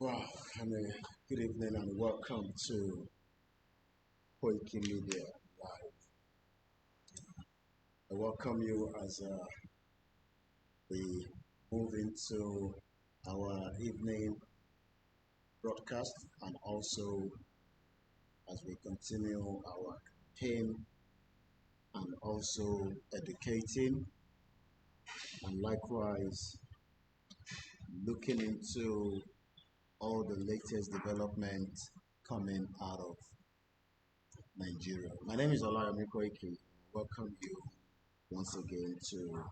Wow, good evening and welcome to Koikimedia Live. I welcome you as we move into our evening broadcast and also as we continue our campaign and also educating and likewise looking into all the latest developments coming out of Nigeria. My name is OLAYOMI KOIKI. Welcome you once again to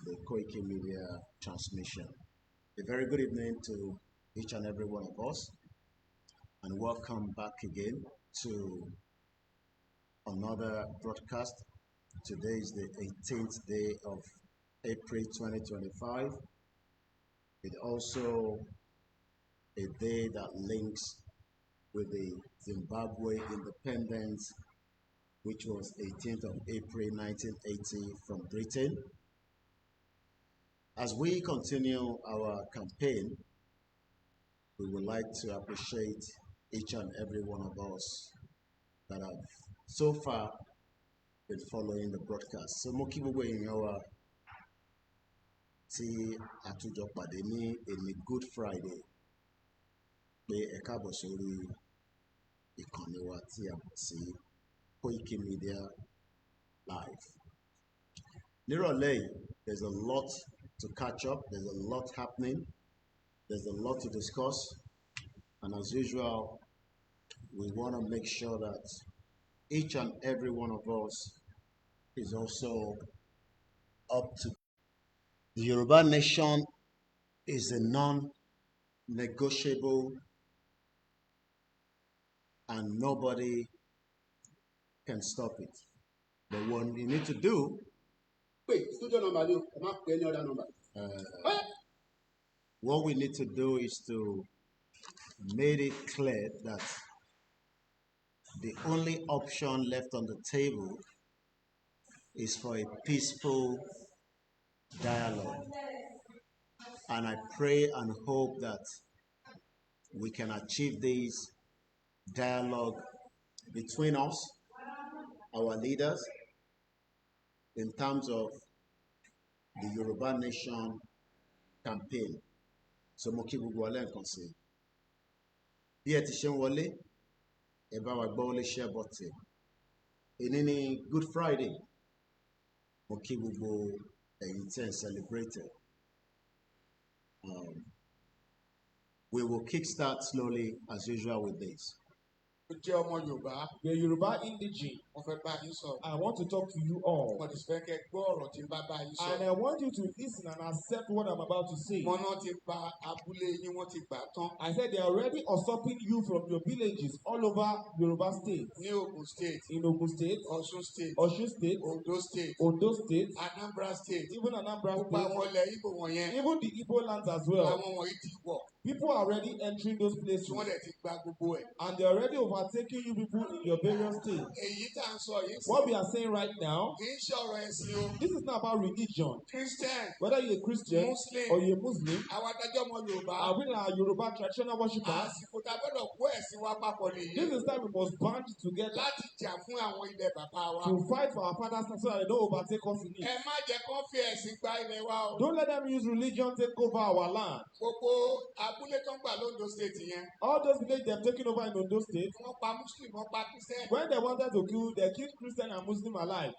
the Koikimedia transmission. A very good evening to each and every one of us, and welcome back again to another broadcast. Today is the 18th day of April 2025. It's also a day that links with the Zimbabwe independence, which was 18th of April 1980 from Britain. As we continue our campaign, we would like to appreciate each and every one of us that have so far been following the broadcast. So mo kí gbogbo èèyàn wa tí àtúnjọ pàdé ní èní Good Friday pé ẹ káàbọ̀ sórí ìkànnì wa tí a mọ̀ sí Koikimedia Live. Nírọ̀lẹ́ yìí, there's a lot to catch up, there's a lot happening, there's a lot to discuss, and as usual, we want to make sure that each and every one of us is also up to. The Yoruba nation is a non-negotiable and nobody can stop it. But what you need to do, what we need to do is to make it clear that the only option left on the table is for a peaceful dialogue. And I pray and hope that we can achieve this dialogue between us, our leaders, in terms of the Yoruba Nation campaign. So mo kí gbogbo wa lẹ́ẹ̀kan sí. Bí ẹ ti ṣe ń wọlé, ẹ bá wa gbọ́ wọlé share button. Èní ni Good Friday. Mo kí gbogbo ẹ̀yin tí ẹ ń celebrate. We will kickstart slowly as usual with this. The Yoruba indigene. I want to talk to you all. And I want you to listen and accept what I'm about to say. I said they are already usurping you from your villages all over Yoruba State. In Ogun State, Osun State, Ondo State, Anambra State, even Anambra State, even the Igbo lands as well. People are already entering those places. And they're already overtaking you people in your various states. What we are saying right now, this is not about religion. Whether you're a Christian or you're a Muslim, are we are Yoruba traditional worshippers? This is time we must band together to fight for our fathers so that they don't overtake us in it. Don't let them use religion to take over our land. All those villages they have taken over in Ondo State, when they wanted to kill, they killed Christian and Muslim alike.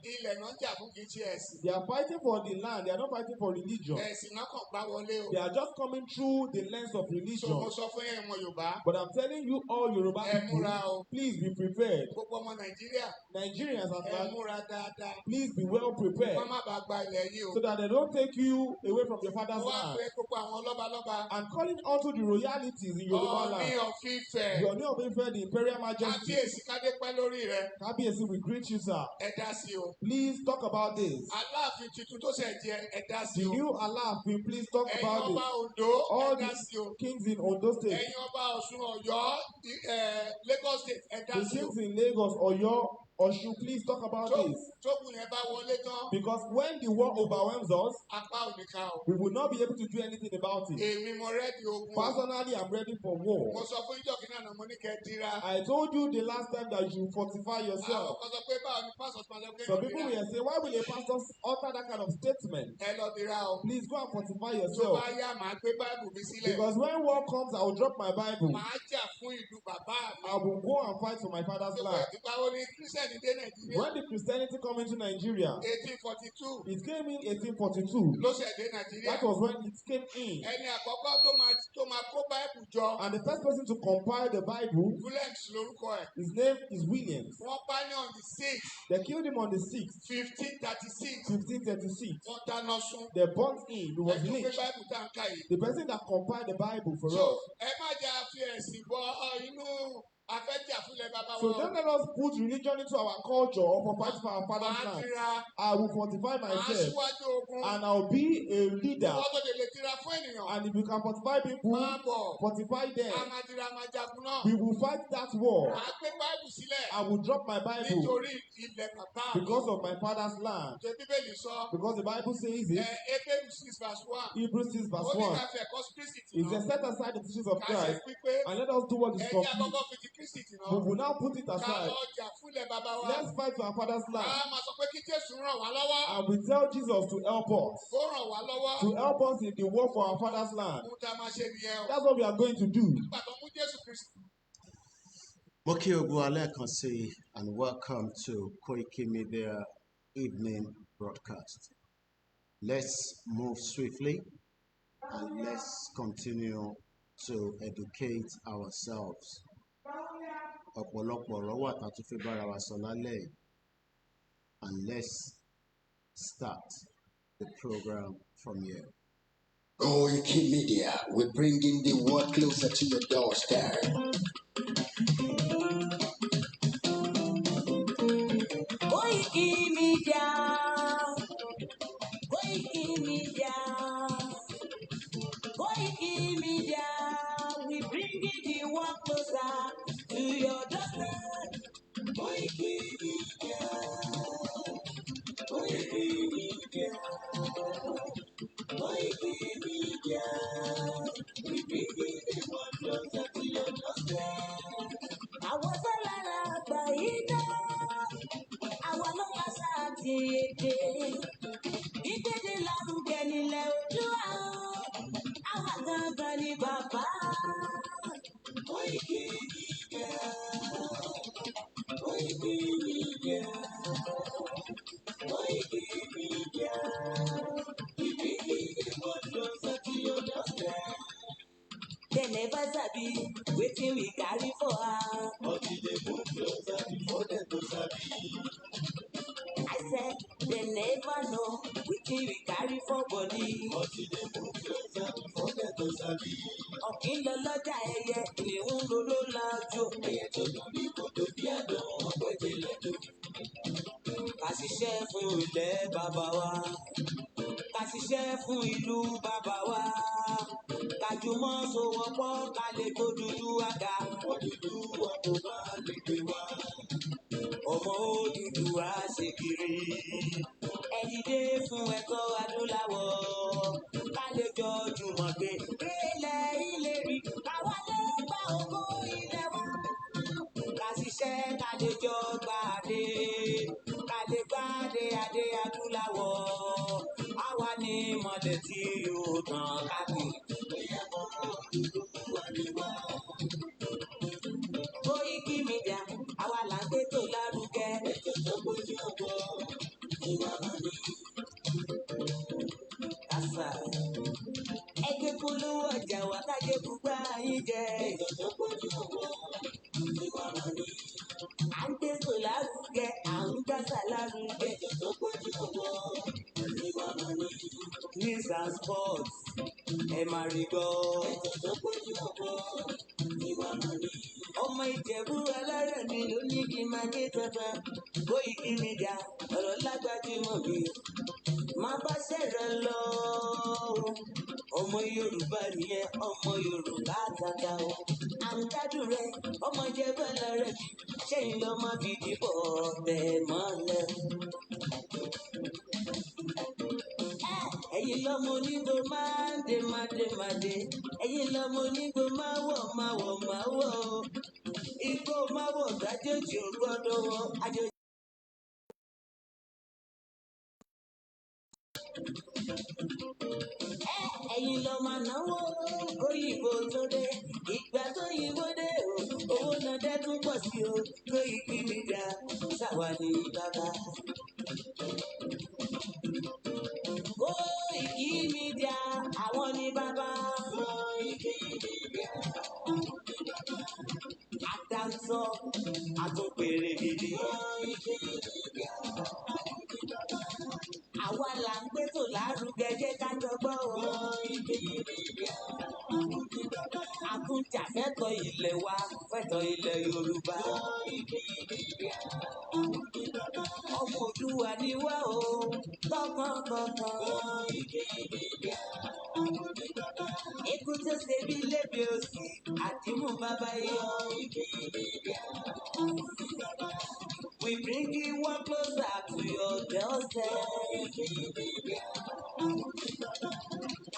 They are fighting for the land, they are not fighting for religion. They are just coming through the lens of religion. But I'm telling you all Yoruba people, please be prepared. Nigerians at large, please be well prepared so that they don't take you away from your father's land. And calling also the royalties in Yoruba land. Your name of Ife, the Imperial Majesty. Kábíyèsí, we greet you, sir. Please talk about this. The new Aláàfin, please talk about it. All the kings in Ondo State. The kings in Lagos, Oyo, Or should please talk about this. Because when the war overwhelms us, we will not be able to do anything about it. Personally, I'm ready for war. I told you the last time that you fortify yourself. So people will say, why will a pastor utter that kind of statement? Please go and fortify yourself. Because when war comes, I will drop my Bible. I will go and fight for my father's land. When the Christianity came into Nigeria, it came in 1842. That was when it came in. And the first person to compile the Bible, his name is Williams. They killed him on the 6th, 1536. They burnt him. He was lynched. The person that compiled the Bible for us. So don't let us put religion into our culture or for fight for our father's land. I will fortify myself and I'll be a leader. And if you can fortify people, fortify them. We will fight that war. I will drop my Bible because of my father's land. Because the Bible says it. Hebrews 6 verse 1. Is to set aside the teachings of Christ and let us do what is complete. We will now put it aside. Let's fight for our father's land. And we tell Jesus to help us. To help us in the war for our father's land. That's what we are going to do. And welcome to Koikimedia evening broadcast. Let's move swiftly and let's continue to educate ourselves. And let's start the program from here. Koikimedia, we're bringing the world closer to your doorstep. Koikimedia, Koikimedia, Koikimedia, we bringing the world closer to your doorstep. Koikimedia, Koikimedia, Koikimedia, we bringing the world closer to your doorstep. I was a lot of àwọn ló wá sáàtì èdè ìdèdè lárugẹ nílẹ̀ Oòduà àwọn gangan ni bàbá Koikimedia, Koikimedia, Koikimedia, we bring the world closer to your doorstep. They never sabi wetin we carry for her. But we dey move closer before dem go sabi. I said they never know wetin we carry for body. But we dey move closer before dem go sabi. Ọ̀kín lọ lọ́jà ẹyẹ, ìléhùn ló ló lajú. Ẹyẹ tó dùn bí kòtò bí àdán, ọ̀pẹ tẹ̀lé tó. Ká ṣiṣẹ́ fún ilẹ̀ bàbá wa. Ká ṣiṣẹ́ fún ìlú bàbá wa. Ká jùmọ̀ sowọ́pọ̀ ká lè tó dúdú àga. Odùduwà kò bá lè gbé wa. Ọmọ Odùduwà ṣe kiri. Ẹ dìde fún ẹ̀tọ́ adúláwọ̀. Ká lè jọ jùmọ̀ gbé. Ilẹ̀ ìlérí káwa lè gba ògo ilẹ̀ wa. Ká ṣiṣẹ́ ká lè jọ gbàdé. Ká lè gbàdé adé adúláwọ̀. Àwa ni mọ̀lẹ̀ tí yóò tàn káàkiri. Koikimedia, àwa là ń gbé tó lárugẹ. Ètò tó gbójú ọgbọ́, ìwà mọ̀ni. Kàsà, ẹgbẹ́ polówó ọjà wà kájé gbúgbà yín jẹ. Ètò tó gbójú ọgbọ́, ìwà mọ̀ni. À ń gbé tó lárugẹ, à ń gbàsà lárugẹ. Ètò tó gbójú ọgbọ́, ìwà mọ̀ni. News and sports, ẹ máa rí gbọ́. Ètò tó gbójú ọgbọ́, ìwà mọ̀ni. ọmọ Ìjẹ̀bú alárẹ̀ mi ló ní kí n máa ké tantan. Koikimedia ọ̀rọ̀ lágbájúmọ̀ mi. Má bá ṣẹ̀rẹ̀ lọ. Ọmọ Yorùbá nìyẹn, ọmọ Yorùbá àtàtà o. À ń gbádùn rẹ, ọmọ Ìjẹ̀bú alárẹ̀ mi. Ṣẹ́yìn lọ má fi dìbò bẹ́ẹ̀ mọ́lẹ̀. Ẹ̀yin lọ́mọ onígbò máa ń dé. Ẹ̀yin lọ́mọ onígbò máa wọ̀. Igbó máa wọ̀ dájòjì ò gbọ́dọ̀ wọ̀. Ẹ̀yin lọ máa náwó kóyìnbó tó dé. Ìgbà tó yìnbó dé o, owó náà dẹ́kun pọ̀ sí o. Koikimedia ṣàwà ní bàbá. Koikimedia àwọn ní bàbá. Àdáńsọ àtúnpèrè gidi. Àwa là ń gbé tò lárugẹ jẹ́ ká jọgbọ́ o. Àtúnjà fẹ́tọ̀ ilẹ̀ wa, fẹ́tọ̀ ilẹ̀ Yorùbá. Ọmọ Òdùwà ni wá o, tọkàntọkàn. Ikú tó ṣe bí lébi òsì, àdìmú bàbá yọ. We bring you one closer to your doorstep.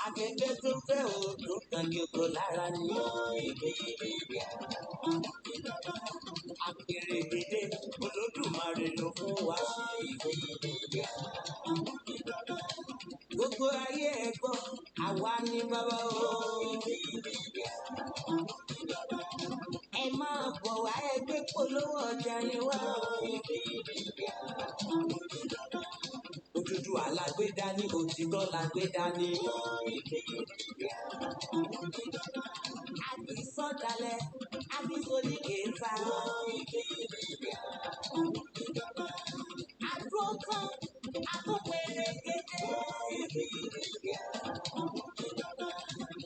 Afẹ́fẹ́ tó fẹ́ o tó kàn ní oko lára ni. Àpèrè dédé Olódùmarè ló fún wa. Gbogbo ayé ẹ gbọ́, àwa ní bàbá o. Ẹ máa bọ̀ wá ẹgbẹ́ polówó ọjà ni wá o. Òdùdúwà la gbé dání, òtítọ́ la gbé dání. Àbísọ̀dálẹ̀, àbísọ̀lìkèéta. Àdúrótán, àtúnpèrèkété.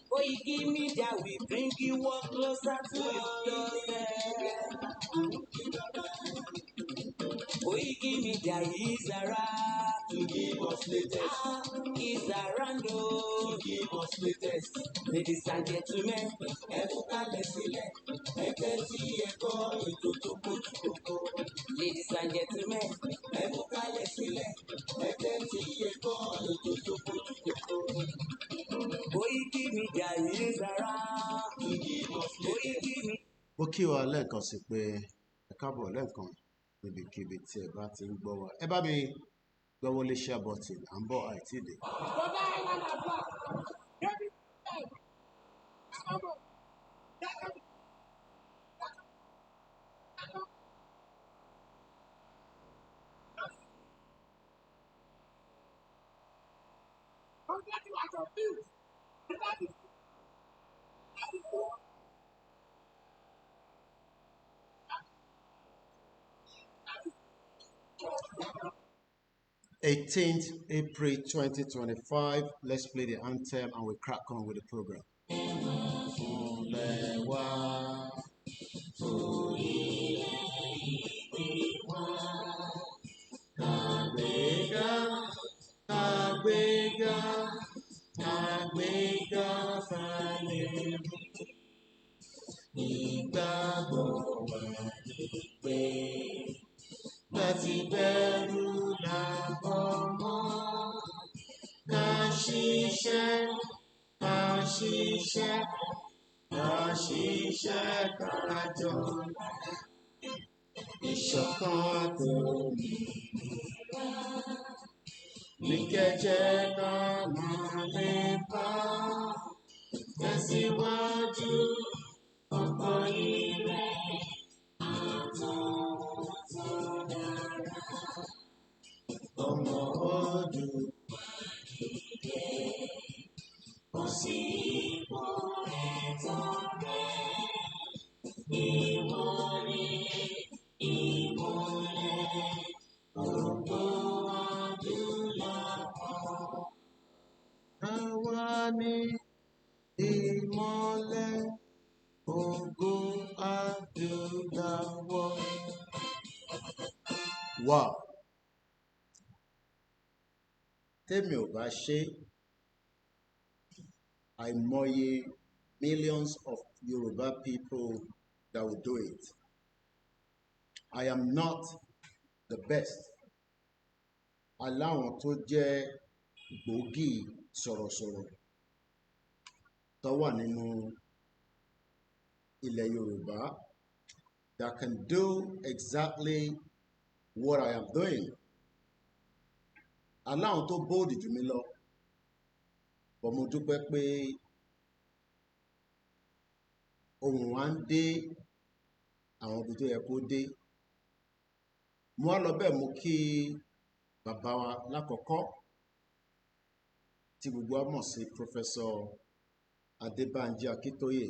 Koikimedia, we bring you one closer to your doorstep. Koikimedia is around to give us latest. Is around to give us latest. Ladies and gentlemen, ẹ mú kalẹ̀ sílẹ̀, ẹ tẹ́tí ẹ gbọ́ ètò tó kojú gbogbo. Ladies and gentlemen, ẹ mú kalẹ̀ sílẹ̀, ẹ tẹ́tí ẹ gbọ́ ètò tó kojú gbogbo. Koikimedia is around to give us latest. Ó kí wa lẹ́ẹ̀kan sí pé ẹ káàbọ̀ lẹ́ẹ̀kan níbikíbi tí ẹ bá ti ń gbọ́ wa. Ẹ bá mi gbọ́wọ́ lé share button, à ń bọ̀ àìtí dé. Eighteenth April 2025. Let's play the anthem and we crack on with the program. Ìgbàgbọ́ wa ni pé láti bẹ̀rù làbọ̀ mọ́. Ká ṣiṣẹ́, ká jọlá. Ìṣọ̀kan àtòmìnira ní kẹ́jẹ́ ká máa lépa. Tẹ̀síwájú ọkọ̀ ire àtúntúndára. Ọmọ Oòduà dìde, kò sí ipò ẹ̀tọ́ rẹ̀. Ìwọ ni ìmọ́lẹ̀ gbogbo adúláwọ̀. Àwa ni ìmọ́lẹ̀ ògo Wow. Tèmi ò bá ṣe, àìmọye millions of Yoruba people that will do it. I am not the best. Aláwọn tó jẹ́ gbòógì sọ̀rọ̀sọ̀rọ̀ tó wà nínú ilẹ̀ Yorùbá that can do exactly what I am doing. Aláwọn tó bóòdì jù mí lọ, bọ̀ mo dúpẹ́ pé ohùn wa ń dé àwọn ibi tó yẹ kó dé. Mo wá lọ bẹ́ẹ̀ mo kí bàbá wa lákọ̀ọ́kọ́ tí gbogbo wa mọ̀ sí Professor Adébánjí Akíntóyè.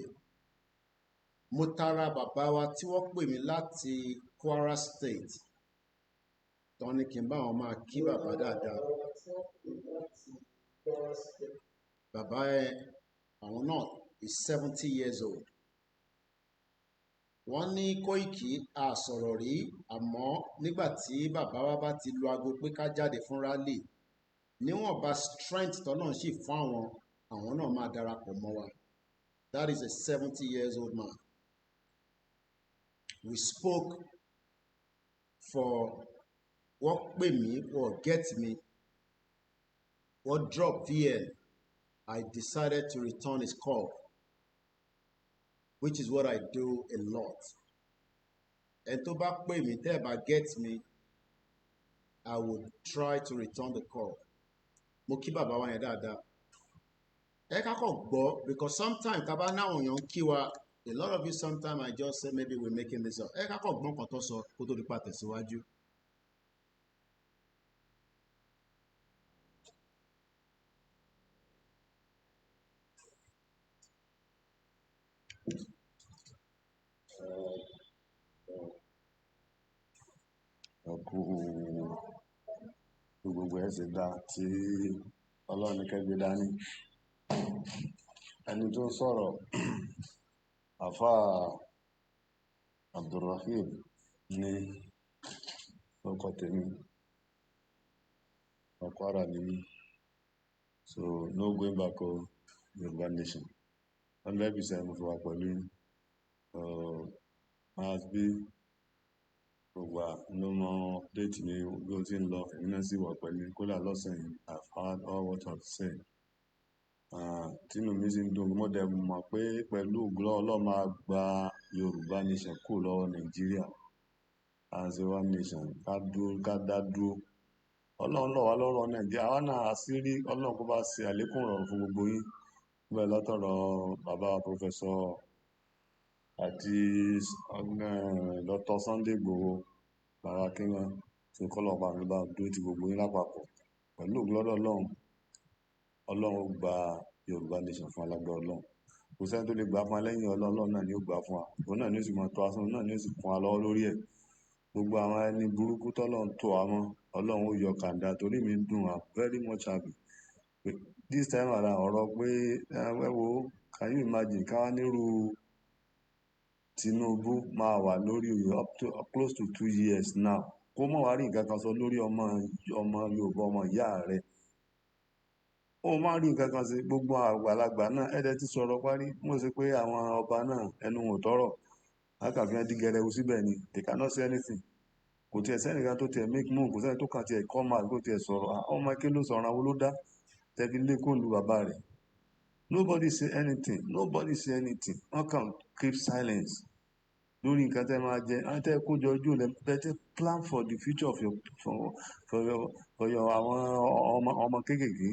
Mo tara bàbá wa tí wọ́n pè mí láti Kwara State tán ní kí n bá wọn máa kí bàbá dáadáa. Bàbá àwọn náà is 70 years old. Wọ́n ní Kóìkì àsọ̀rọ̀ rí, àmọ́ nígbà tí bàbá wa bá ti lu aago pé ká jáde fún rally, níwọ̀nba strength tọ́nà sì fún àwọn náà máa darapọ̀ mọ́ wa. That is a 70 years old man. We spoke for what pè mí, what get me, what drop VN. I decided to return his call, which is what I do a lot. And tó bá pè mí, tẹ́ ẹ bá get me, I would try to return the call. Mo kí bàbá wa yẹn dáadáa. Ẹ ká kọ̀ gbọ́, because sometimes tá bá náwọn èèyàn kí wa, a lot of you sometimes I just say maybe we're making this up. Ẹ ká kọ̀ gbọ́n kan tó sọ kó tó di pa tẹ̀síwájú. Ọkù gbogbo ẹ̀ ṣe dá tí Ọlọ́run ní kẹ́gbẹ́ dání. Ẹni tó sọ̀rọ̀ Àfà Abdulrahim ní ọkọ̀ tèmi, Kwara ní mí. So no going back to Yoruba nation. 100% mo fi wà pẹ̀lú as bí gbogbo ló mọ update ní bí ó ti ń lọ, èmi náà sì wà pẹ̀lú kódà lọ́sàn yìí. I've heard all what I've said. Tínú mi sì ń dùn, mo dẹ̀ mọ̀ pé pẹ̀lú ògo Ọlọ́run máa gba Yorùbá nation kúrò lọ́wọ́ Nàìjíríà as a one nation. Ká dá dúró. Ọlọ́run lọ̀ wá lọ́rọ̀ Nàìjíríà. Àwa náà àṣírí Ọlọ́run kó bá ṣe àlékún ìrọ̀rùn fún gbogbo yín. Bẹ́ẹ̀ látọ̀rọ̀ bàbá Professor àti Dr. Sunday Igboho, bàbá Kíwọ́n, tí kọ́lọ̀ pa mi bá dúró ti gbogbo yín lápapọ̀. Pẹ̀lú ògo Ọlọ́run, Ọlọ́run ó gba Yorùbá nation fún alágbára Ọlọ́run. Kò sẹ́ni tó lè gbà fún alẹ́yìn Ọlọ́run náà ni ó gbà fún wa. Òun náà ni ó sì máa tọ́ asán, náà ni ó sì kún wa lọ́wọ́ lórí ẹ̀. Gbogbo àwọn ẹni burúkú tọ́lọ́run tó wa mọ́, Ọlọ́run ó yọ kàńdà torí mi ń dùn. I'm very much happy. This time around ọ̀rọ̀ pé wẹ́wo, can you imagine ká wá nírú Tinubu máa wà lórí up to close to 2 years now. Kó mọ̀ wá rí nǹkan kan sọ lórí ọmọ Yorùbá, ọmọ ìyá rẹ̀. Ó máa rí nǹkan kan sí gbogbo àgbàlagbà náà. Ẹ̀dẹ̀ ti sọ̀rọ̀ parí. Mo ṣe pé àwọn ọba náà ẹnu wọn tọrọ. Lákàfíà dí gẹrẹwu síbẹ̀ ni. They cannot say anything. Kò tiẹ̀ sẹ́nìkan tó tiẹ̀ make move, kò sẹ́ni tó kàn tiẹ̀ come out kó tiẹ̀ sọ̀rọ̀. Ọmọ ike ló sọ̀rọ̀ àwọn ló dá. Tẹ́bí lé kó lu bàbá rẹ̀. Nobody say anything. Nobody say anything. Wọ́n kàn keep silence lórí nǹkan tẹ́ máa jẹ. Àwọn tẹ́ kó jọ ojú rẹ̀ better plan for the future of your àwọn ọmọ kéékèèké.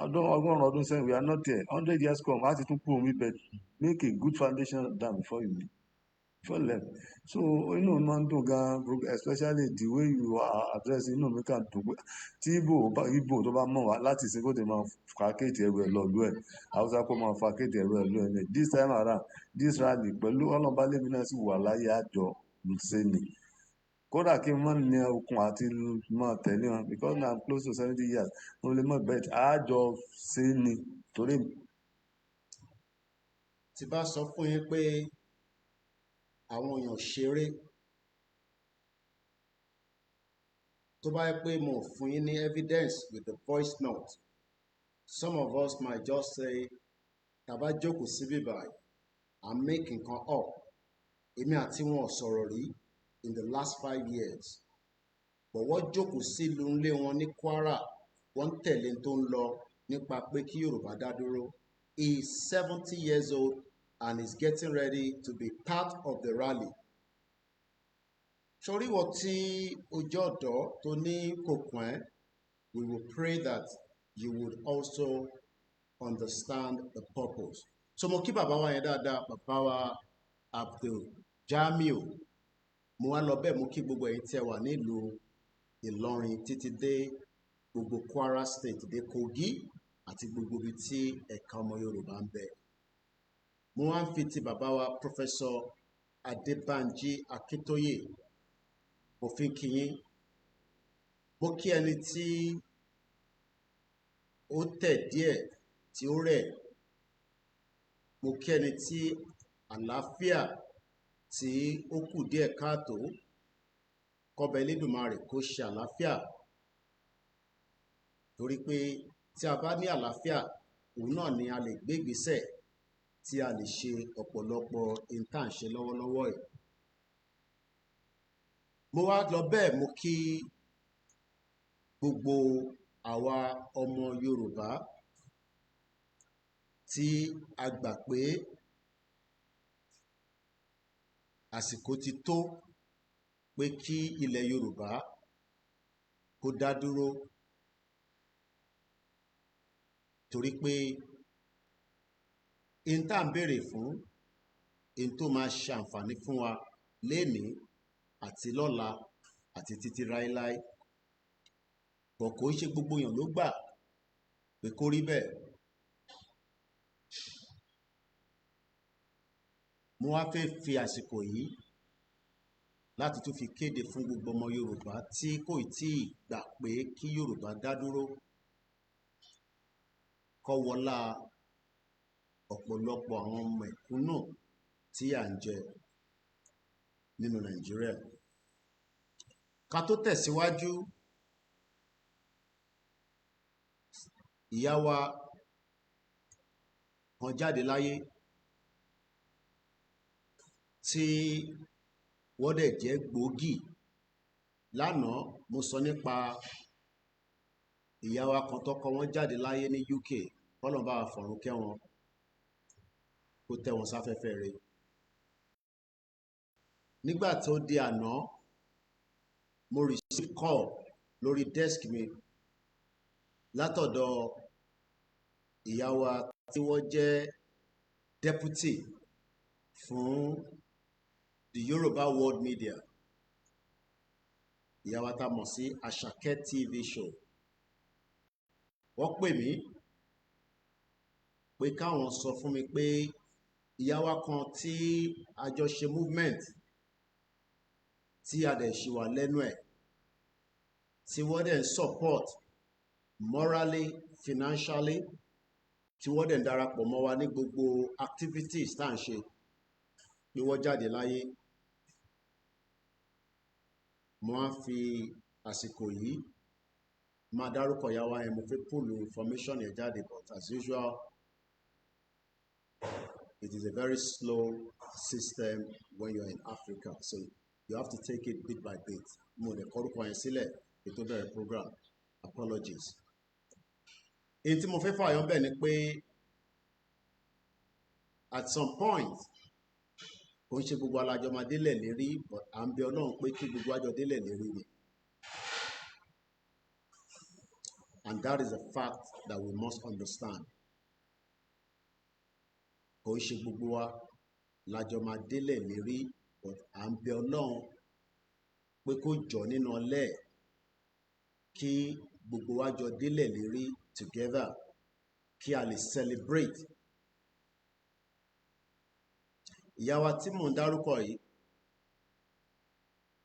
Ọgọ́rùn-ún ọdún sẹ́yìn, we are not there. 100 years come, láti tún kúrò wípé make a good foundation down before you left. So inú mi máa ń dùn gan, especially the way you are addressing. Inú mi kàn dùn pé tí Igbo tó bá mọ̀ wá láti ṣe kó tẹ̀ máa fa kéètì ẹrù ẹ̀ lọ lú ẹ̀, Hausa kó máa fa kéètì ẹrù ẹ̀ lú ẹ̀. This time around, this rally pẹ̀lú ọlọ́ba lèmi náà sì wà láyé àjọ ṣe ni. Kódà kí n mọ̀ ní okun àti mọ̀ tẹ̀lé wọn because now I'm close to 70 years. Mo lè mọ̀ bẹ́ẹ̀ àjọ ṣe ni torí. Tí bá sọ fún yín pé àwọn èèyàn ṣeré tó bá yẹ pé mo fún yín ní evidence with the voice note, some of us might just say tàbá jókòó síbí báyìí I'm making nǹkan up, èmi àti wọn ò sọ̀rọ̀ rí in the last 5 years, but wọ́n jókòó sílùú ńlé wọn ní Kwara, wọ́n tẹ̀lé tó ń lọ nípa pé kí Yorùbá dá dúró. He is 70 years old and is getting ready to be part of the rally. Sórí wọ́n tí ojú ọ̀dọ́ tó ní kòkùn ẹ́, we will pray that you would also understand the purpose. So mo kí bàbá wa yẹn dáadáa, bàbá wa Abdul Jamiu. Mo wá lọ bẹ́ẹ̀ mo kí gbogbo ẹ̀yin tí ẹ wà nílùú Ìlọrin títí dé gbogbo Kwara State dé Kogi àti gbogbo ibi tí ẹ̀ka ọmọ Yorùbá ń bẹ. Mo wá ń fi ti bàbá wa Professor Adébánjí Akíntóyè mo fi kí yín. Mo kí ẹni tí ó tẹ̀ díẹ̀ tí ó rẹ̀. Mo kí ẹni tí àlàáfíà tí ó kù díẹ̀ káàtó. Kọ́ba Elédùmarè kó ṣe àlàáfíà, torí pé tí a bá ní àlàáfíà òun náà ni a lè gbé ìgbésẹ̀ tí a lè ṣe ọ̀pọ̀lọpọ̀ ìtànṣe lọ́wọ́lọ́wọ́ yìí. Mo wá lọ bẹ́ẹ̀ mo kí gbogbo àwa ọmọ Yorùbá tí a gbà pé àsìkò ti tó pé kí ilẹ̀ Yorùbá kó dá dúró, torí pé in tá ń béèrè fún, in tó máa ṣe àǹfààní fún wa lénìí àti lọ́la àti títí ráíláí. Bọ̀ kò ṣe gbogbo èèyàn ló gbà pé kó rí bẹ́ẹ̀. Mo wá fẹ́ fi àsìkò yìí láti tún fi kéde fún gbogbo ọmọ Yorùbá tí kò tíì gbà pé kí Yorùbá dá dúró, kó wọlá ọ̀pọ̀lọpọ̀ àwọn mẹ̀kúnnù tí à ń jẹ nínú Nàìjíríà. Ká tó tẹ̀síwájú, ìyá wa kan jáde láyé tí wọ́n dẹ̀ jẹ́ gbòógì. Lánàá mo sọ nípa ìyá wa kan tọ́kọ wọn jáde láyé ní UK, k'Ọlọ́run bá wa fọ̀run kẹ́ wọn, kó tẹ́ wọn sáfẹ́fẹ́ rẹ̀. Nígbà tó di àná, mo receive call lórí desk mi látọ̀dọ̀ ìyá wa tí wọ́n jẹ́ deputy fún the Yoruba World Media, ìyá wa tá mọ̀ sí Àṣàkẹ́ TV show. Wọ́n pè mí pé káwọn sọ fún mi pé ìyá wa kan tí a jọ ṣe movement tí a dẹ̀ ṣì wà lẹ́nu ẹ̀, tí wọ́n dẹ̀ support morally, financially, tí wọ́n dẹ̀ darapọ̀ mọ́ wa ní gbogbo activities tá à ń ṣe, pé wọ́n jáde láyé. Mo á fi àsìkò yìí máa dárúkọ ìyá wa yẹn, mo fẹ́ pull information yẹn jáde, but as usual it is a very slow system when you're in Africa, so you have to take it bit by bit. Mo dẹ̀ kọ́rúkọ yẹn sílẹ̀ ètò bẹ̀rẹ̀ program, apologies. Èyí tí mo fẹ́ fààyàn bẹ̀ ni pé at some point kò ń ṣe gbogbo alájọ máa délẹ̀ lérí, but à ń bẹ Ọlọ́run pé kí gbogbo àjọ délẹ̀ lérí ni. And that is a fact that we must understand. Kò ń ṣe gbogbo wa lájọ máa délẹ̀ lérí, but à ń bẹ Ọlọ́run pé kó jọ nínú ọlẹ́ kí gbogbo wa jọ délẹ̀ lérí together, kí a lè celebrate. Ìyá wa tí mò ń dárúkọ yìí,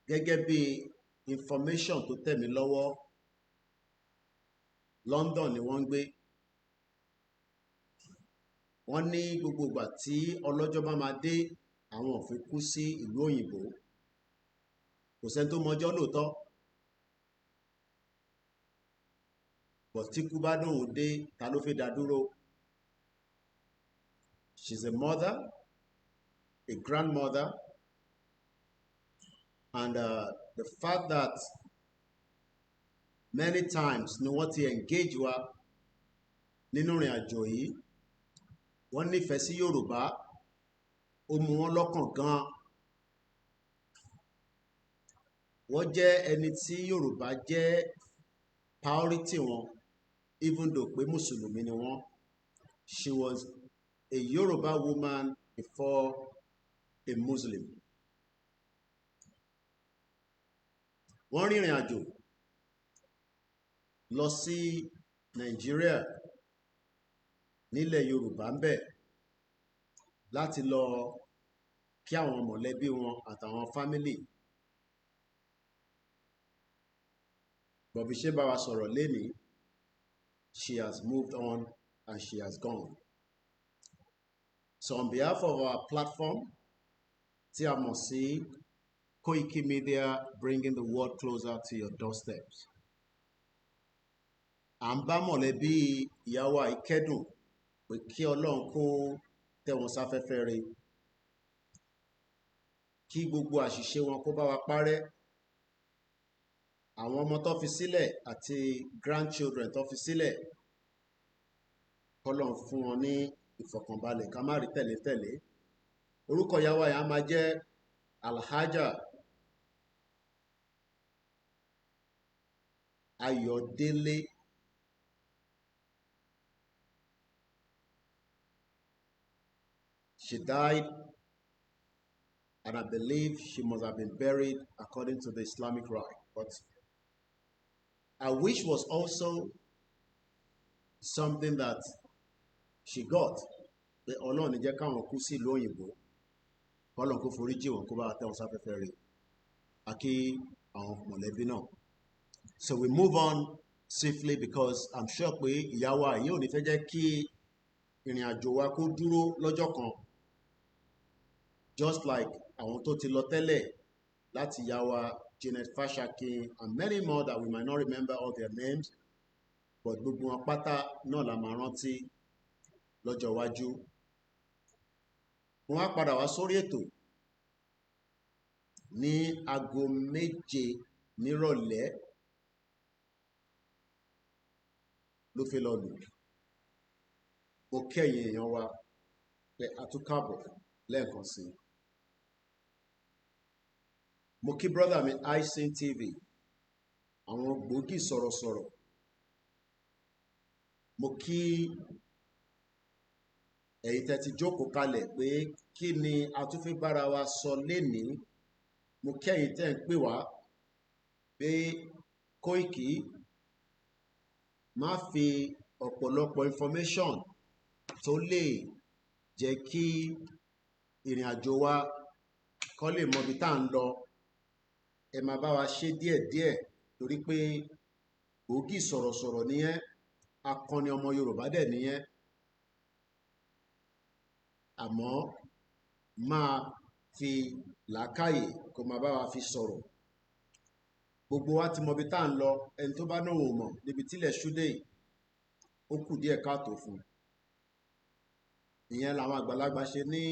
gẹ́gẹ́ bí information tó tẹ̀ mí lọ́wọ́, London ni wọ́n ń gbé. Wọ́n ní gbogbo ìgbà tí ọlọ́jọ́ bá máa dé, àwọn ò fi kú sí ìlú òyìnbó. Kò sẹ́ni tó mọjọ́ lóòótọ́, but tí kú bá dóhùn dé ta ló fẹ́ dá dúró. She's a mother, a grandmother, and the fact that many times ni wọ́n ti engage wa nínú ìrìn àjò yìí, wọ́n nífẹ̀ẹ́ sí Yorùbá, ó mú wọn lọ́kàn gan. Wọ́n jẹ́ ẹni tí Yorùbá jẹ́ priority wọn, even though pé Mùsùlùmí ni wọ́n. She was a Yoruba woman before a Muslim. Wọ́n rìnrìn àjò lọ sí Nàìjíríà nílẹ̀ Yorùbá ń bẹ̀ láti lọ kí àwọn mọ̀lẹ́bí wọn àtàwọn fámílì. Bọ̀bí ṣe bá wa sọ̀rọ̀ lénìí, she has moved on and she has gone. So on behalf of our platform, tí a mọ̀ sí Koikimedia, bringing the world closer to your doorsteps. À ń bá mọ̀lẹ́bí ìyá wa ìkẹ́dùn pé kí Ọlọ́run kó tẹ́ wọn sáfẹ́fẹ́ rere, kí gbogbo àṣìṣe wọn kó bá wa parẹ́. Àwọn ọmọ tó fi sílẹ̀ àti grandchildren tó fi sílẹ̀, Ọlọ́run fún wọn ní ìfọ̀kànbalẹ̀ ká má rí tẹ̀lé. Orúkọ ìyá wa yẹn á máa jẹ́ Alhaja Ayọ̀délé She died, and I believe she must have been buried according to the Islamic rite. But her wish was also something that she got. Pé Ọlọ́run ní jẹ́ káwọn kú sí ìlú òyìnbó, Ọlọ́run kó forí jì wọ́n, kó bá tẹ́ wọn sáfẹ́fẹ́ rere, àkí àwọn mọ̀lẹ́bí náà. So we move on swiftly because I'm sure pé ìyá wa yìí ò ní fẹ́ jẹ́ kí ìrìn àjò wa kó dúró lọ́jọ́ kan. Just like àwọn tó ti lọ tẹ́lẹ̀ láti ìyá wa Janet Fashakin and many more that we might not remember all their names, but gbogbo wọn pátá náà la máa rántí lọ́jọ́ iwájú. Wọ́n á padà wá sórí ètò ní aago 7 nírọ̀lẹ́ ló fi lọ lù. Mo kẹ́yìn èèyàn wa pé a tún káàbọ̀ lẹ́ẹ̀kan sí. Mo kí brother mi Icing TV, àwọn gbòógì sọ̀rọ̀sọ̀rọ̀. Mo kí ẹ̀yin tẹ́ ti jókòó kalẹ̀ pé kí ni a tún fi bára wa sọ lénìí. Mo kí ẹ̀yin tẹ́ ń pè wá pé Koiki má fi ọ̀pọ̀lọpọ̀ information tó lè jẹ́ kí ìrìn àjò wa kó lè mọ ibi tá à ń lọ. Ẹ máa bá wa ṣe díẹ̀díẹ̀ torí pé gbòógì sọ̀rọ̀sọ̀rọ̀ nìyẹn, akọni ọmọ Yorùbá dẹ̀ nìyẹn. Àmọ́ máa fi làákàyè kó máa bá wa fi sọ̀rọ̀. Gbogbo wa ti mọ ibi tá à ń lọ, ẹni tó bá náà ò mọ̀ níbi tílẹ̀ ṣúdé yìí, ó kù díẹ̀ káàtó fún. Ìyẹn làwọn àgbàlagbà ṣe ní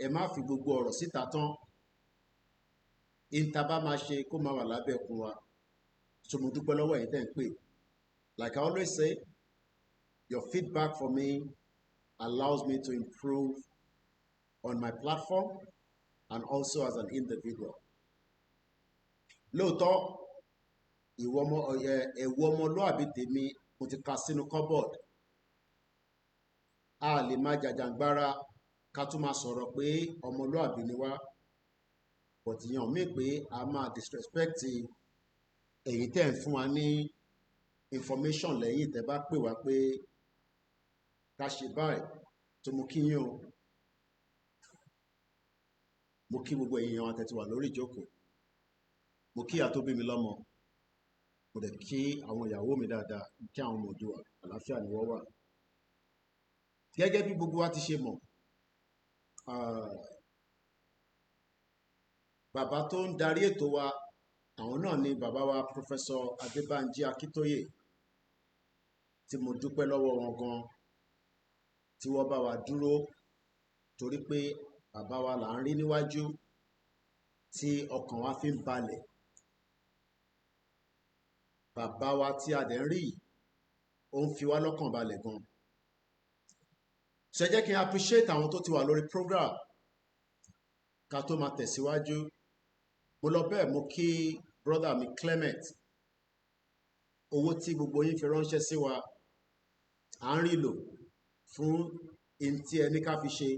ẹ má fi gbogbo ọ̀rọ̀ síta tán. Ìta bá máa ṣe kó máa wà lábẹ́ ẹkùn wa. So mo dúpẹ́ lọ́wọ́ ẹ̀yin tẹ́ ń pè. Like I always say, your feedback for me allows me to improve on my platform and also as an individual. Lóòótọ́, ẹ̀wù ọmọlúàbí tèmi mo ti ka sínú cupboard. A lè máa jàjàngbára ká tún máa sọ̀rọ̀ pé ọmọlúàbí ni wá. But ìyẹn mí pé a máa disrespect ẹ̀yin tẹ́ ń fún wa ní information lẹ́yìn tẹ́ bá pè wá pé ká ṣe báyìí. tó mo kí yín o, mo kí gbogbo èèyàn àtẹ̀tí wà lórí ìjókòó, mo kí ìyá tó bí mi lọ́mọ, mo dẹ̀ kí àwọn ìyàwó mi dáadáa, kí àwọn ọmọ òjò àlàáfíà ni wọ́n wà. Gẹ́gẹ́ bí gbogbo wa ti ṣe mọ̀, bàbá tó ń darí ètò wa àwọn náà ni bàbá wa Professor Adébánjí Akíntóyè tí mo dúpẹ́ lọ́wọ́ wọn gan tí wọ́n bá wa dúró torí pé bàbá wa là ń rí níwájú tí ọkàn wa fi ń balẹ̀. Bàbá wa tí a dẹ̀ ń rí ó ń fi wá lọ́kàn balẹ̀ gan. Ṣé jẹ́ kí n appreciate àwọn tó ti wà lórí program ká tó máa tẹ̀síwájú. Mo lọ bẹ́ẹ̀ mo kí brother mi Clement, owó tí gbogbo yín fi ránṣẹ́ sí wa à ń rí lò fún in tí ẹni ká fi ṣe,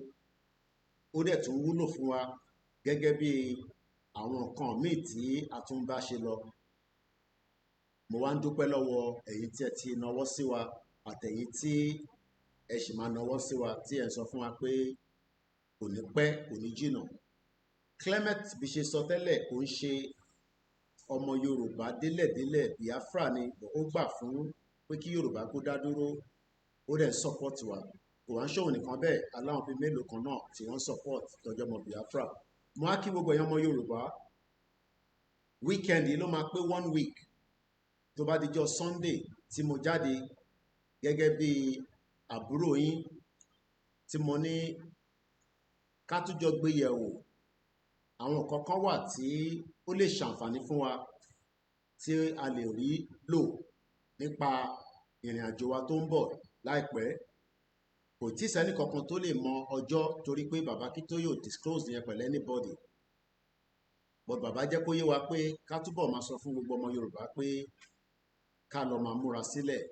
ó dẹ̀ tún wúlò fún wa gẹ́gẹ́ bí àwọn nǹkan míì tí a tún bá ṣe lọ. Mo wá ń dúpẹ́ lọ́wọ́ ẹ̀yin tí ẹ ti nawọ́ sí wa àtẹ̀yin tí ẹ sì máa nawọ́ sí wa tí ẹ sọ fún wa pé kò ní pẹ́ kò ní jìnnà. Clement bí ṣe sọ tẹ́lẹ̀ kò ń ṣe ọmọ Yorùbá délẹ̀délẹ̀, Biafra ni ó gbà fún pé kí Yorùbá kó dá dúró, ó dẹ̀ support wa. Kò wá ń ṣòwò nìkan bẹ́ẹ̀, aláwọn bíi mélòó kan náà tí wọ́n support tọjọ́ ọmọ Biafra. Mo á kí gbogbo ẹ̀yin ọmọ Yorùbá, weekend yìí ló máa pé 1 week tó bá dijọ́ Sunday tí mo jáde gẹ́gẹ́ bí àbúrò yín tí mo ní ká tún jọ gbé yẹ̀wò àwọn nǹkan kan wà tí ó lè ṣàǹfààní fún wa tí a lè rí lò nípa ìrìn àjò wa tó ń bọ̀ láìpẹ́. Kò tí sẹ́ni kankan tó lè mọ ọjọ́ torí pé bàbá Akíntóyè disclose yẹn pẹ̀lú anybody, but bàbá jẹ́ kó yé wa pé ká túbọ̀ máa sọ fún gbogbo ọmọ Yorùbá pé ká lọ máa múra sílẹ̀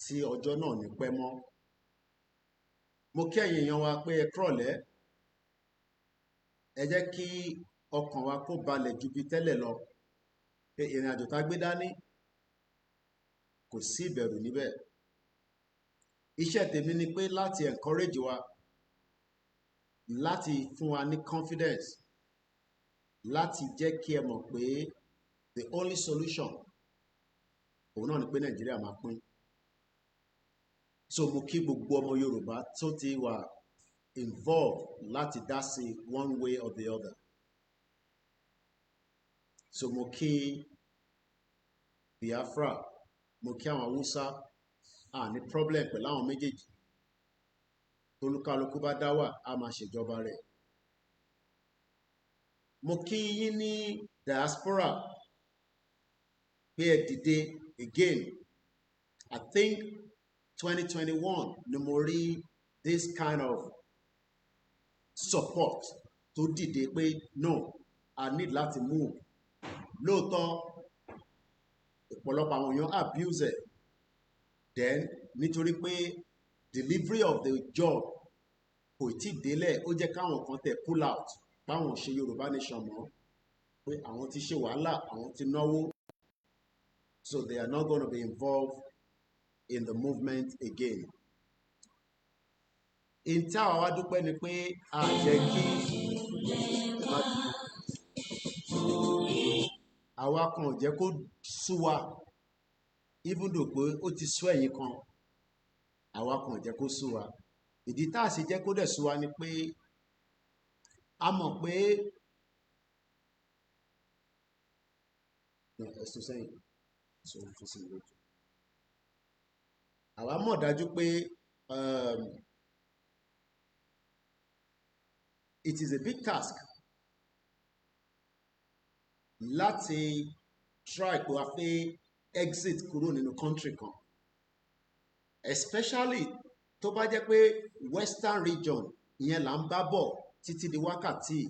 tí ọjọ́ náà ní pẹ́ mọ́. Mo kí ẹ̀yin èèyàn wa pé ẹ kúrọ̀lẹ́, ẹ jẹ́ kí ọkàn wa kó balẹ̀ ju bí tẹ́lẹ̀ lọ pé ìrìn àjò tá gbé dání kò sí ìbẹ̀rù níbẹ̀. Iṣẹ́ tèmi ni pé láti encourage wa, láti fún wa ní confidence, láti jẹ́ kí ẹ mọ̀ pé the only solution òun náà ni pé Nàìjíríà máa pín. So mo kí gbogbo ọmọ Yorùbá tó ti wà involved láti dá sí one way or the other. So mo kí Biafra, mo kí àwọn Hausa, ní problem pẹ̀lú àwọn méjèèjì. Tolúkálukú bá dá wà á máa ṣèjọba rẹ̀. Mo kí yín ní diaspora pé ẹ dìde again. I think 2021 ni mo rí this kind of support tó dìde pé no, I need láti move. Lóòótọ́ ọ̀pọ̀lọpọ̀ àwọn èèyàn abuse ẹ̀, then nítorí pé delivery of the job kò tí délẹ̀, ó jẹ́ káwọn kan tẹ̀ pull out báwọn ṣe Yorùbá nation mọ́, pé àwọn ti ṣe wàhálà, àwọn ti náwó, so they are not going to be involved in the movement again. In tí àwa wá dúpẹ́ ni pé a jẹ́ kí àwa kan ò jẹ́ kó sú wa, even though pé ó ti sú ẹ̀yin kan, àwa kan ò jẹ́ kó sú wa. Ìdí tá a sì jẹ́ kó dẹ̀ sú wa ni pé a mọ̀ pé àwa mọ̀ dájú pé it is a big task láti try pé a fẹ́ exit kúrò nínú country kan, especially tó bá jẹ́ pé western region ìyẹn là ń bá bọ̀ títí di wákàtí.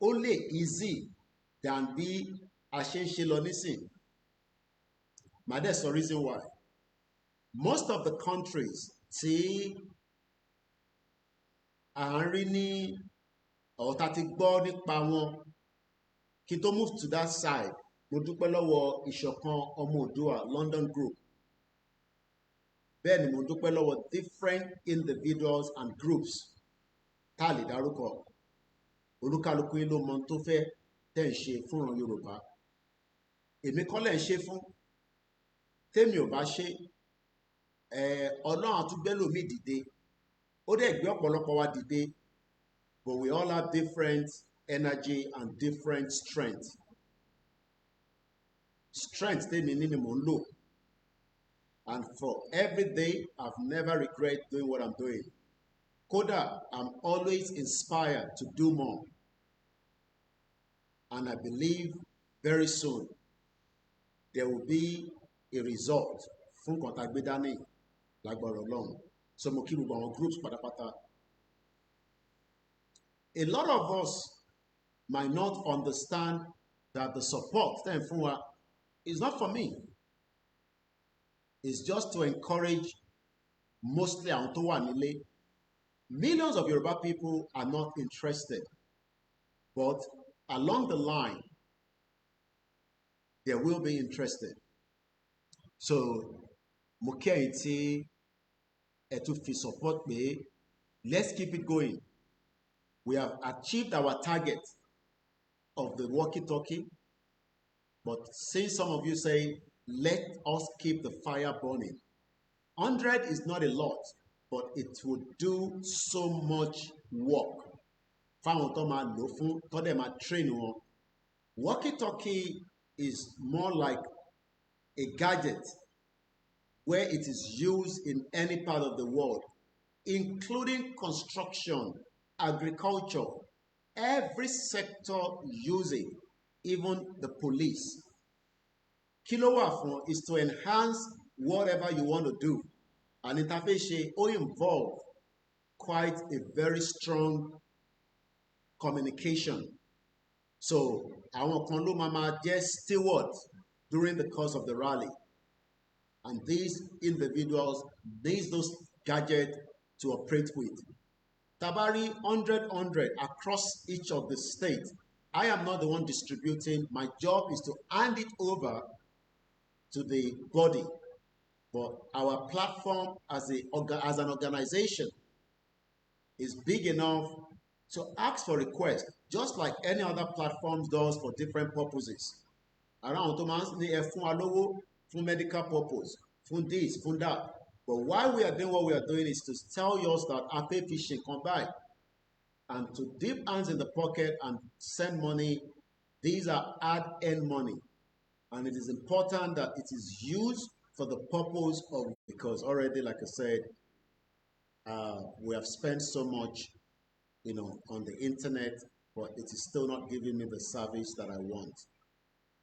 Ó lè easy than bí a ṣe ń ṣe lọ nísìn. Màá dẹ̀ sọ reason why. Most of the countries tí à ń rí ní ọ̀tá ti gbọ́ nípa wọn, kí tó move to that side, mo dúpẹ́ lọ́wọ́ ìṣọ̀kan ọmọ Oòduà London group. Bẹ́ẹ̀ ni mo dúpẹ́ lọ́wọ́ different individuals and groups tá a lè dárúkọ. Olúkálukú yín ló mọ tó fẹ́ tẹ̀ ń ṣe fúnran Yorùbá. Èmi kọ́ lẹ̀ ń ṣe fún. Tèmi ò bá ṣe, Ọlọ́run àtúgbẹ́lòmí dìde. Ó dẹ̀ gbé ọ̀pọ̀lọpọ̀ wa dìde, but we all have different energy and different strength. Strength they mean low. And for every day, I've never regret doing what I'm doing. Koda, I'm always inspired to do more. And I believe very soon there will be a result fún Kontagbedani lágbára Ọlọ́run. So mo kí gbogbo àwọn groups pátápátá. A lot of us might not understand that the support then fún wa is not for me. It's just to encourage mostly àwọn tó wà nílé. Millions of Yoruba people are not interested, but along the line, they will be interested. So, mo kí ẹ̀yin tí ẹ tún fi support pé let's keep it going. We have achieved our target of the walkie-talkie, but since some of you say, let us keep the fire burning. 100 is not a lot, but it would do so much work. Fáwọn tó máa lò fún tó dẹ̀ máa train wọn. Walkie-talkie is more like a gadget where it is used in any part of the world, including construction, agriculture, every sector using, even the police. Kí ló wà fún is to enhance whatever you want to do. And interface ó involve quite a very strong communication. So àwọn kan ló máa jẹ́ steward during the course of the rally. And these individuals need those gadgets to operate with. Tabari 100 across each of the states. I am not the one distributing. My job is to hand it over to the body. But our platform as an organization is big enough to ask for requests, just like any other platform does for different purposes. Around Thomas, for medical purpose, for this, for that. But why we are doing what we are doing is to tell you that after fishing come by and to dip hands in the pocket and send money. These are hard-earned money, and it is important that it is used for the purpose of, because already, like I said, we have spent so much, on the internet, but it is still not giving me the service that I want.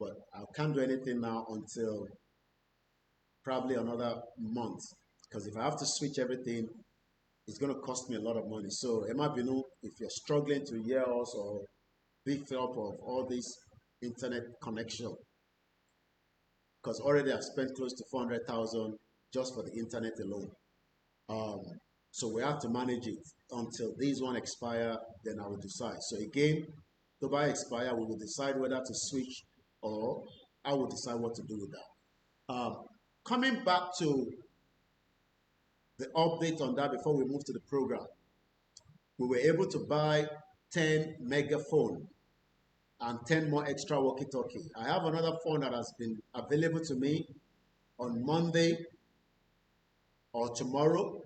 But I can't do anything now until probably another month, because if I have to switch everything, it's going to cost me a lot of money. So, Emma Binu, if you're struggling to hear us or be help of all this internet connection, because already I've spent close to 400,000 just for the internet alone. So we have to manage it until these one expire, then I will decide. So again, to buy expire, we will decide whether to switch or I will decide what to do with that. Coming back to the update on that before we move to the program, we were able to buy 10 megaphone and 10 more extra walkie-talkie. I have another phone that has been available to me on Monday or tomorrow.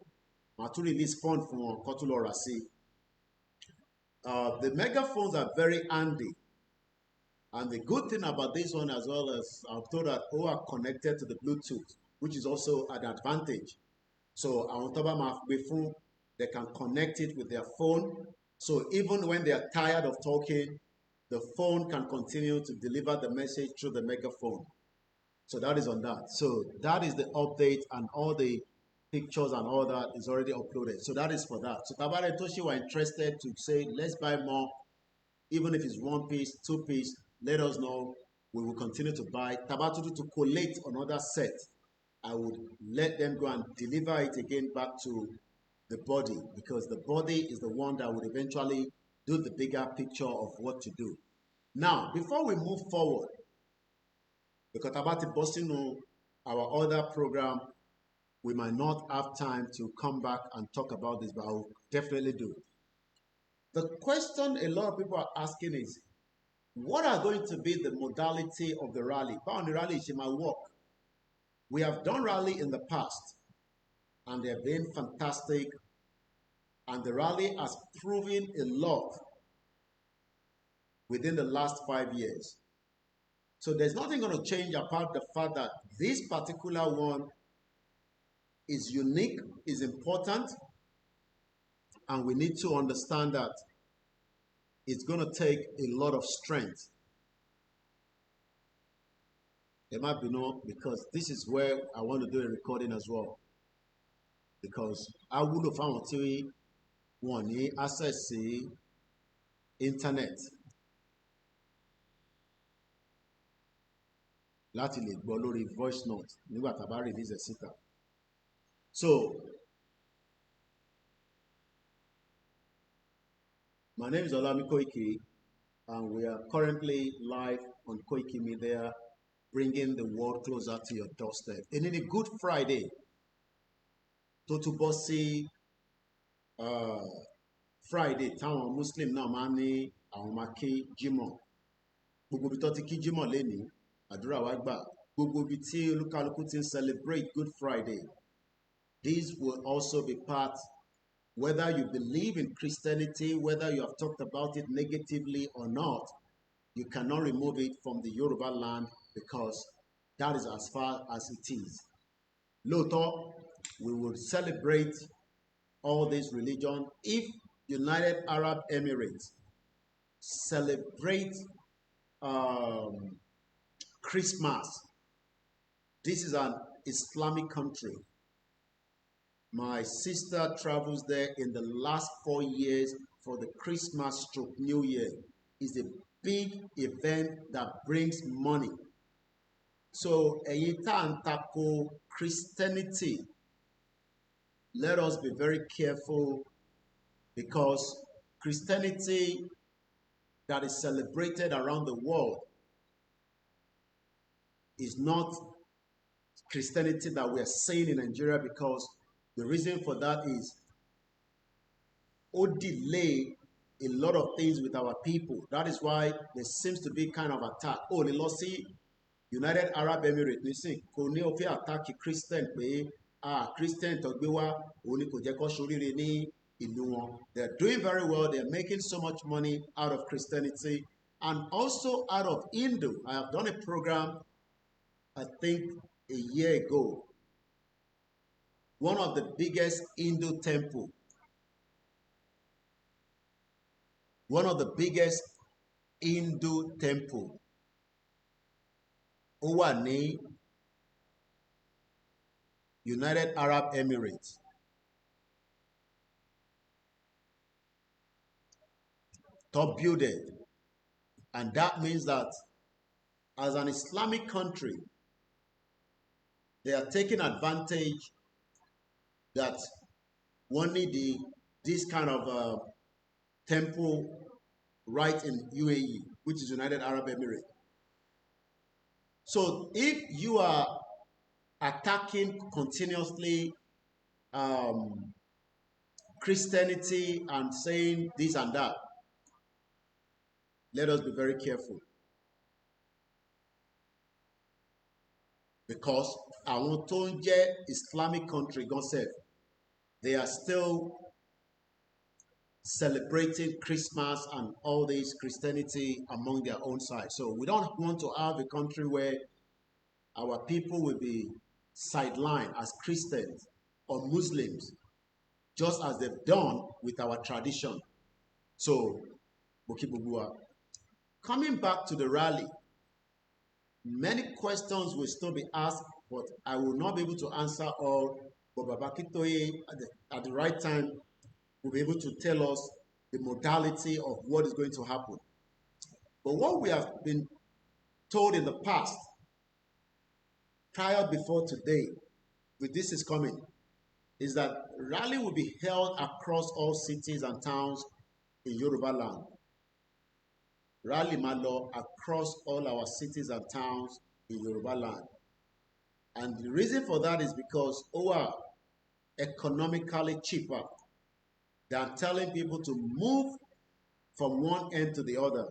I to release phone from Kotulo Rasi. The megaphones are very handy. And the good thing about this one as well as I'm told that all are connected to the Bluetooth, which is also an advantage. So on top of my phone, they can connect it with their phone. So even when they are tired of talking, the phone can continue to deliver the message through the megaphone. So that is on that. So that is the update, and all the pictures and all that is already uploaded. So that is for that. So Tabare Toshi were interested to say, let's buy more, even if it's 1 piece, 2 piece, let us know. We will continue to buy. Tabatutu to collate another set. I would let them go and deliver it again back to the body, because the body is the one that would eventually do the bigger picture of what to do. Now, before we move forward, because about the Boston, our other program, we might not have time to come back and talk about this, but I will definitely do. The question a lot of people are asking is, what are going to be the modality of the rally? Bound the rally is in my work. We have done rally in the past, and they have been fantastic, and the rally has proven a lot within the last 5 years. So there's nothing going to change apart the fact that this particular one is unique, is important, and we need to understand that it's going to take a lot of strength. There might be no, because this is where I want to do a recording as well. Because I would have found one access to internet láti lè gbọ́ lórí voice note nígbà tá a bá release ẹ̀ síta. So my name is OLAYOMI KOIKI, and we are currently live on Koikimedia, bringing the world closer to your doorstep. And in a Good Friday, tó tún bọ́ sí Friday táwọn Muslim náà máa ń ní àwọn máa kí Jímọ̀. Gbogbo ibi tó ti kí Jímọ̀ lénìí, àdúrà wa gbà. Gbogbo ibi tí olúkálùkù ti ń celebrate Good Friday. This will also be part, whether you believe in Christianity, whether you have talked about it negatively or not, you cannot remove it from the Yoruba land because that is as far as it is. Lóòótọ́, we will celebrate all this religion. If United Arab Emirates celebrate Christmas, this is an Islamic country. My sister travels there in the last 4 years for the Christmas / New Year. It's a big event that brings money. So, ẹ̀yin tá ń tako Christianity, let us be very careful, because Christianity that is celebrated around the world is not Christianity that we are seeing in Nigeria, because the reason for that is it delay a lot of things with our people. That is why there seems to be kind of attack. Oh, the Lord see United Arab Emirates, listen, kò ní ó fẹ́ attack Christian pé Christian tó gbé wá òun ni kò jẹ́ kó ṣoríire ní ìlú wọn. They're doing very well. They're making so much money out of Christianity and also out of Hindu. I have done a program, I think a year ago. One of the biggest Hindu temple. One of the biggest Hindu temple. Ó wà ní United Arab Emirates. Top builded. And that means that as an Islamic country, they are taking advantage that one need this kind of temple right in UAE, which is United Arab Emirates. So if you are attacking continuously Christianity and saying this and that, let us be very careful. Because àwọn tó ń jẹ́ Islamic country gan sef, they are still celebrating Christmas and all this Christianity among their own side. So we don't want to have a country where our people will be sidelined as Christians or Muslims, just as they've done with our tradition. So, coming back to the rally, many questions will still be asked, but I will not be able to answer all. But Baba Kitoye, at the right time, will be able to tell us the modality of what is going to happen. But what we have been told in the past, prior before today, with this is coming, is that rally will be held across all cities and towns in Yoruba land. Rally malo across all our cities and towns in Yoruba land. And the reason for that is because our economically cheaper than telling people to move from one end to the other.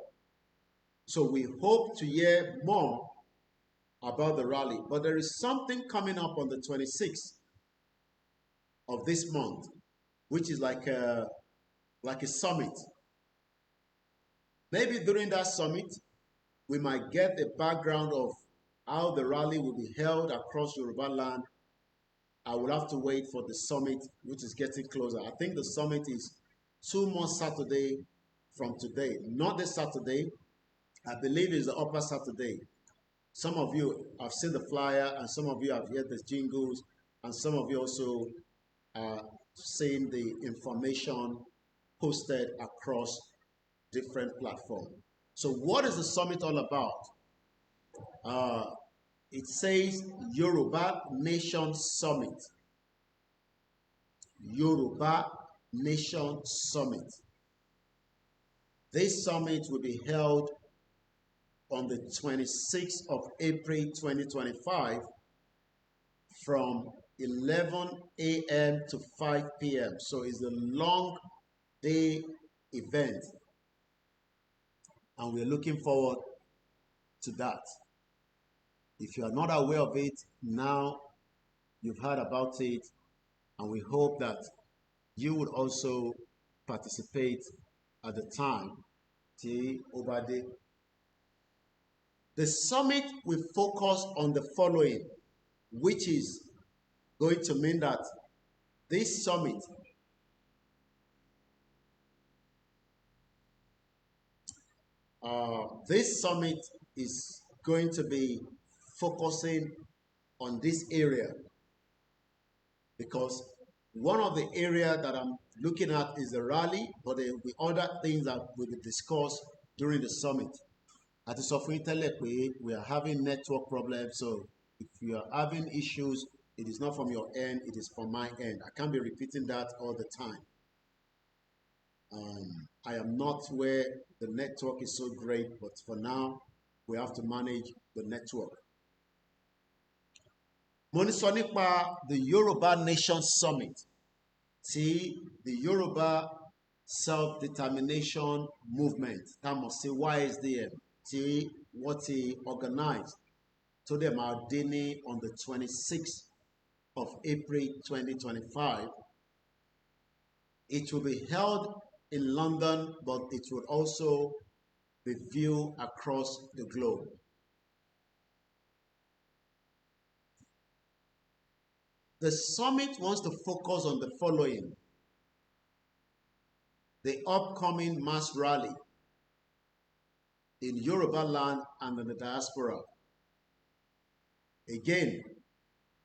So we hope to hear more about the rally. But there is something coming up on the 26th of this month, which is like a summit. Maybe during that summit, we might get a background of how the rally will be held across Yoruba land. I will have to wait for the summit, which is getting closer. I think the summit is 2 more Saturday from today. Not this Saturday. I believe it's the upper Saturday. Some of you have seen the flyer, and some of you have heard the jingles, and some of you also are seeing the information posted across different platforms. So what is the summit all about? It says Yoruba Nation Summit. Yoruba Nation Summit. This summit will be held on the 26th of April 2025 from 11 a.m. to 5 p.m. So it's a long day event, and we're looking forward to that. If you are not aware of it, now you've heard about it, and we hope that you would also participate at the time. The summit will focus on the following, which is going to mean that this summit is going to be focusing on this area, because one of the areas that I'm looking at is the rally, but there will be other things that will be discussed during the summit. At the Sofin Telepe, we are having network problems, so if you are having issues, it is not from your end, it is from my end. I can't be repeating that all the time. I am not where the network is so great, but for now, we have to manage the network. Mo ní sọ nípa the Yoruba Nation Summit, tí the Yoruba Self-Determination Movement, tá a mọ̀ sí YSDM, tí wọ́n ti organize tó dẹ̀ máa dé ní on the 26th of April 2025. It will be held in London, but it will also be viewed across the globe. The summit wants to focus on the following: the upcoming mass rally in Yoruba land and in the diaspora. Again,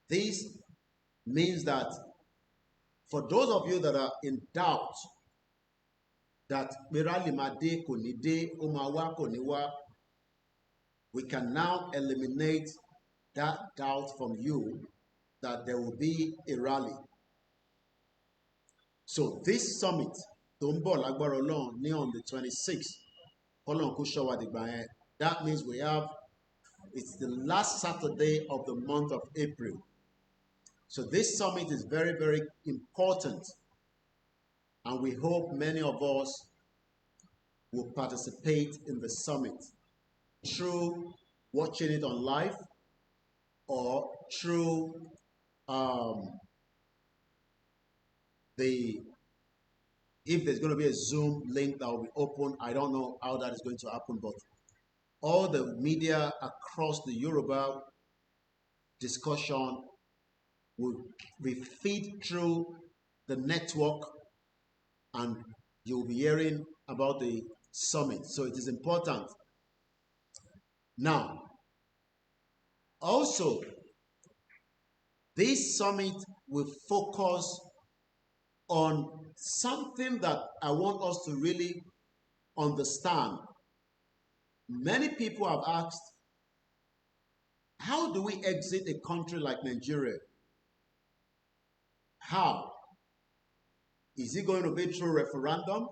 this means that for those of you that are in doubt that rally ma dé kò ní dé, ó máa wá kò ní wá, we can now eliminate that doubt from you that there will be a rally. So this summit tó ń bọ̀ lágbára Ọlọ́run ní on the 26th, Ọlọ́run kó ṣọ́ wa dìgbà yẹn, that means it's the last Saturday of the month of April. So this summit is very, very important, and we hope many of us will participate in the summit through watching it on live or through if there's going to be a Zoom link that will be open. I don't know how that is going to happen, but all the media across the Yoruba discussion will be feed through the network, and you'll be hearing about the summit. So it is important. Now, also, this summit will focus on something that I want us to really understand. Many people have asked, how do we exit a country like Nigeria? How? Is it going to be through referendum?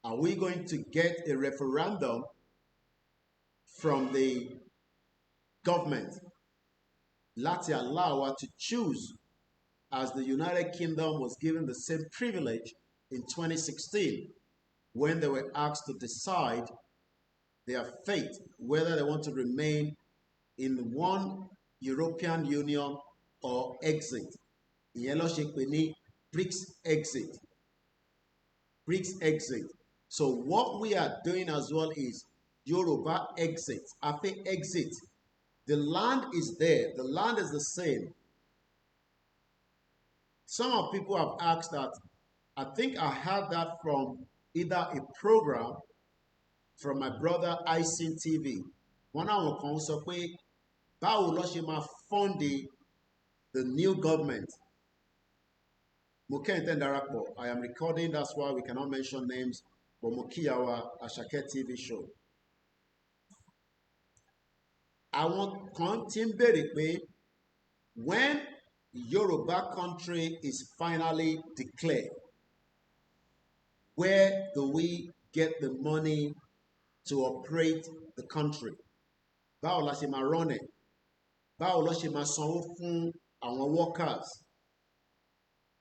Are we going to get a referendum from the government láti allow us to choose, as the United Kingdom was given the same privilege in 2016 when they were asked to decide their fate, whether they want to remain in one European Union or exit. Ìyẹn ló ṣe pè ní BRICS exit. BRICS exit. So what we are doing as well is Yoruba exit. After exit, the land is there. The land is the same. Some of people have asked that. I think I heard that from either a program from my brother Isin TV. One àwọn kan sọ pé báwo ló ṣe máa fund the new government. Mo kẹ́hìntẹ́ darapọ̀. I am recording, that's why we cannot mention names. But mo kí àwa Àṣàkẹ́ TV show. Àwọn kan ti ń béèrè pé when Yoruba country is finally declared, where do we get the money to operate the country? Báwo la ṣe máa run it? Báwo la ṣe máa sanwó fún àwọn workers?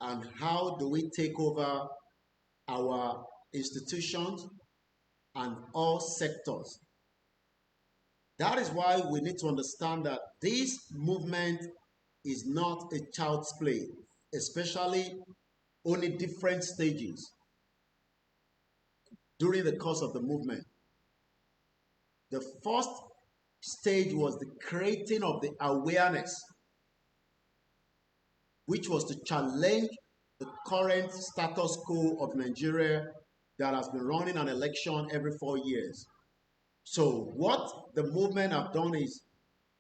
And how do we take over our institutions and all sectors? That is why we need to understand that this movement is not a child's play, especially only different stages during the course of the movement. The first stage was the creating of the awareness, which was to challenge the current status quo of Nigeria that has been running an election every 4 years. So what the movement have done is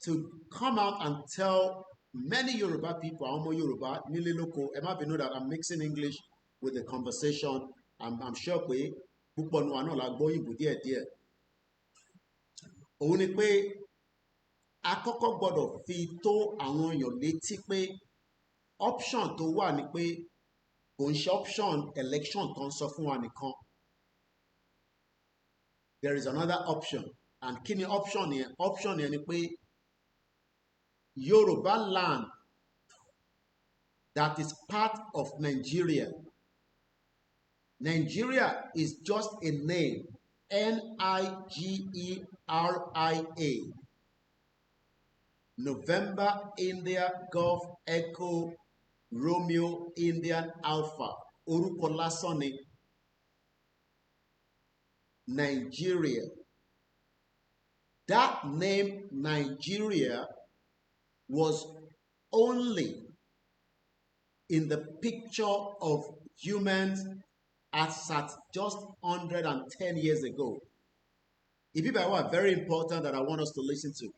to come out and tell many Yoruba people, Omo Yoruba, Nile Loko, Emma know that I'm mixing English with the conversation. I'm sure pé púpọ̀ nu wa náà la gbọ́ Ìgbò díẹ̀díẹ̀. Òun ni pé a kọ́kọ́ gbọ́dọ̀ fi tó àwọn èèyàn létí pé option tó wà ni pé kò ń ṣe option election tó ń sọ fún wa nìkan. There is another option. And kí ni option yẹn? Option yẹn ni pé Yoruba land that is part of Nigeria. Nigeria is just a name. Nigeria. November, India, Golf, Echo, Romeo, Indian, Alpha. Orúkọ lásán ni. Nigeria. That name, Nigeria, was only in the picture of humans as at just 110 years ago. If people are very important that I want us to listen to,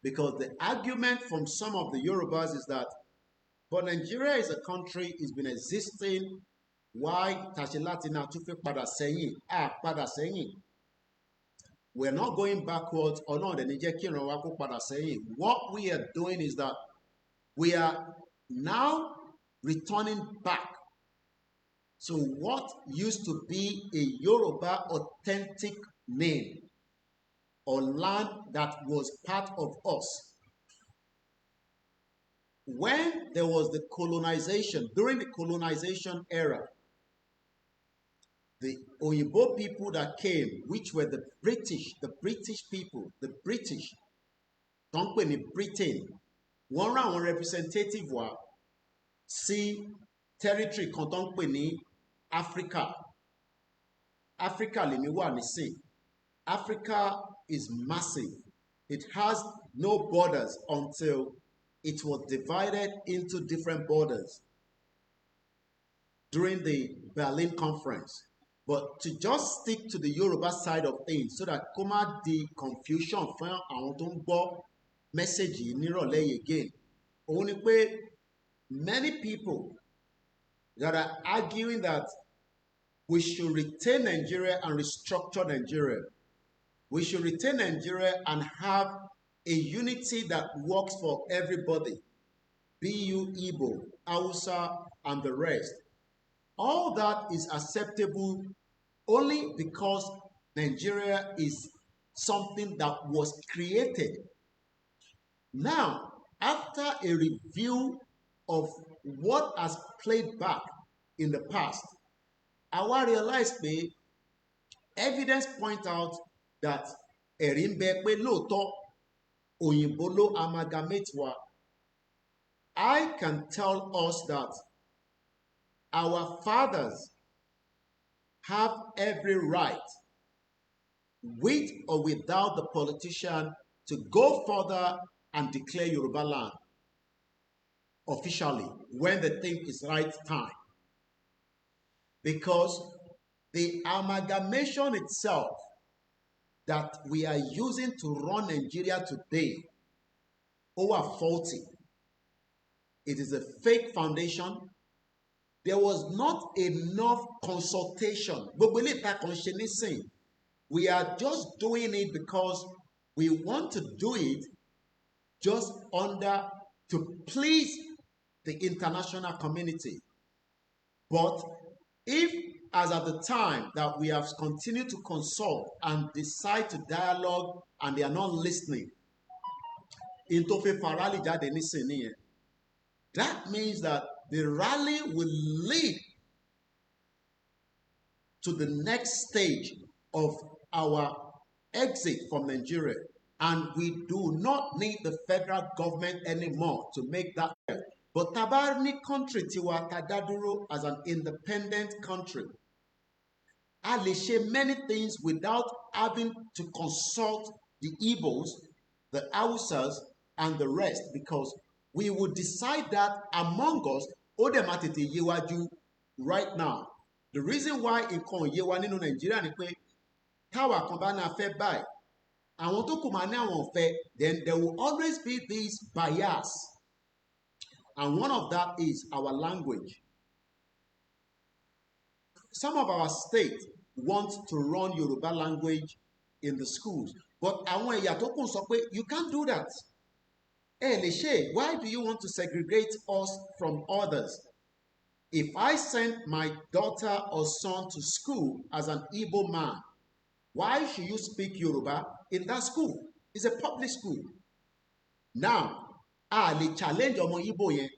because the argument from some of the Yorubas is that, but Nigeria is a country, it's been existing. Why Tashilatina Tufe Pada Senyi? Pada Senyi. We're not going backwards or not. What we are doing is that we are now returning back to what used to be a Yoruba authentic name or land that was part of us. When there was the colonization, during the colonization era, the Oyibo people that came, which were the British people, the British, don't pè ní Britain, wọ́n rán àwọn representative wa sí territory kan tó ń pè ní Africa. Africa lèmi wà nísìn. Africa is massive. It has no borders until it was divided into different borders during the Berlin Conference. But to just stick to the Yoruba side of things so that kó má di confusion fún àwọn tó ń gbọ́ message yìí nírọ̀lẹ́ again. Òun ni pé many people that are arguing that we should retain Nigeria and restructure Nigeria. We should retain Nigeria and have a unity that works for everybody. BU, Igbo, Hausa, and the rest. All that is acceptable only because Nigeria is something that was created. Now, after a review of what has played back in the past, I realized that evidence point out that ẹ̀rí ń bẹ pé lóòótọ́ òyìnbó ló amalgamate wa. I can tell us that our fathers have every right, with or without the politician, to go further and declare Yoruba land officially when they think it's right time. Because the amalgamation itself that we are using to run Nigeria today over faulty. It is a fake foundation. There was not enough consultation. We are just doing it because we want to do it just to please the international community. But if, as at the time that we have continued to consult and decide to dialogue and they are not listening, that means that the rally will lead to the next stage of our exit from Nigeria. And we do not need the federal government anymore to make that. But Tabarni country tiwa tadaduro as an independent country. A lè ṣe many things without having to consult the Igbos, the Hausas, and the rest, because we would decide that among us, ó dẹ̀ máa tètè yé wa jù right now. The reason why nǹkan yé wa nínú Nàìjíríà ni pé táwa kan bá náà fẹ́ báyìí, àwọn tó kù máa ní àwọn ọ̀fẹ́, then there will always be this bias. And one of that is our language. Some of our states want to run Yoruba language in the schools, but àwọn ẹ̀yà tó kù sọ pé you can't do that. Why do you want to segregate us from others? If I send my daughter or son to school as an Igbo man, why should you speak Yoruba in that school? It's a public school. Now, lè challenge ọmọ Igbo yẹn.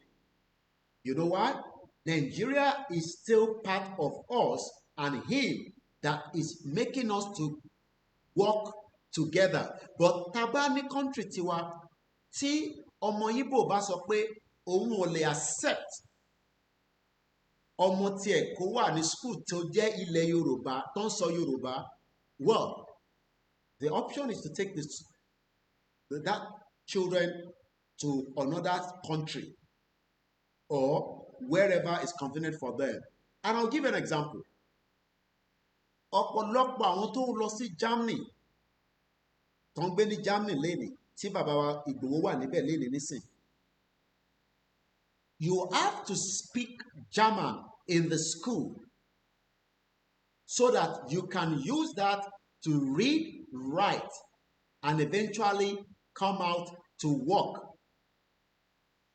You know why? Nigeria is still part of us and him that is making us to work together. But Tabani country tiwa, tí ọmọ Igbo bá sọ pé òun ò lè accept ọmọ tiẹ̀ kó wà ní school tó jẹ́ ilẹ̀ Yorùbá tó ń sọ Yorùbá, well, the option is to take that children to another country or wherever is convenient for them. And I'll give you an example. Ọ̀pọ̀lọpọ̀ àwọn tó lọ sí Germany, tó ń gbé ní Germany lénìí, tí bàbá wa Ìgbòho wà níbẹ̀ lénìí nísìn. You have to speak German in the school so that you can use that to read, write, and eventually come out to work.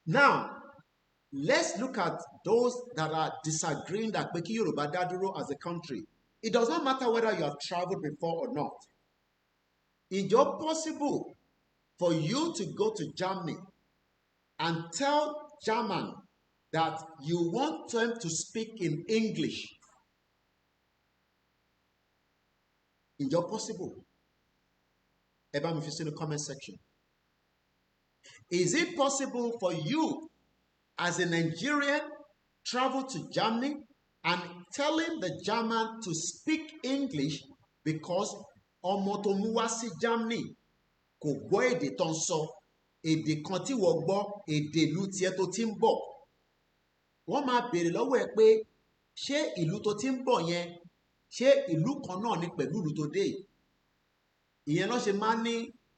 Now, let's look at those that are disagreeing that Koiki Yoruba Daduro as a country. It does not matter whether you have traveled before or not. Is it possible for you to go to Germany and tell German that you want them to speak in English? Is it possible? Eba mi fi sínú comment section. Is it possible for you as a Nigerian travel to Germany and telling the German to speak English because ọmọ tó mú wá sí Germany kò gbọ́ èdè tó ń sọ, èdè kan tí wọ́n gbọ́, èdè ìlú tiẹ̀ tó ti ń bọ̀. Wọ́n máa béèrè lọ́wọ́ ẹ pé ṣé ìlú tó ti ń bọ̀ yẹn, ṣé ìlú kan náà ni pẹ̀lú ìlú tó dé? Ìyẹn ló ṣe máa ní